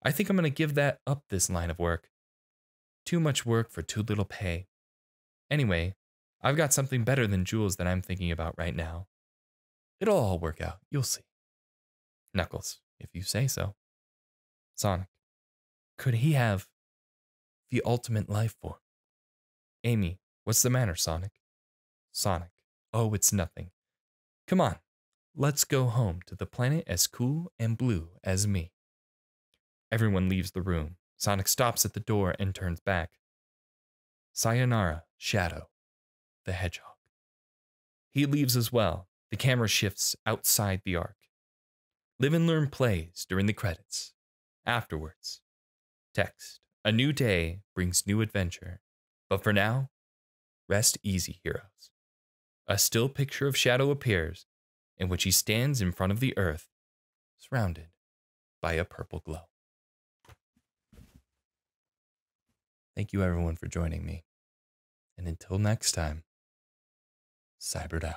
I think I'm going to give that up, this line of work. Too much work for too little pay. Anyway, I've got something better than jewels that I'm thinking about right now. It'll all work out, you'll see. Knuckles, if you say so. Sonic, could he have the ultimate life form? Amy, what's the matter, Sonic? Sonic, oh, it's nothing. Come on, let's go home to the planet as cool and blue as me. Everyone leaves the room. Sonic stops at the door and turns back. Sayonara, Shadow, the Hedgehog. He leaves as well. The camera shifts outside the arc. Live and Learn plays during the credits. Afterwards, text, a new day brings new adventure. But for now, rest easy, heroes. A still picture of Shadow appears, in which he stands in front of the Earth, surrounded by a purple glow. Thank you, everyone, for joining me. And until next time, Cybert out.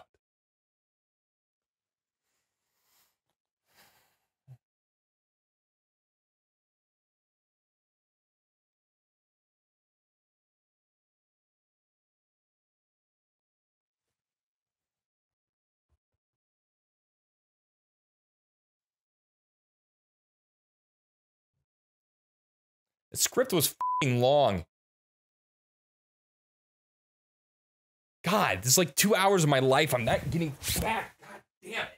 The script was f***ing long. God, this is like 2 hours of my life I'm not getting back. God damn it.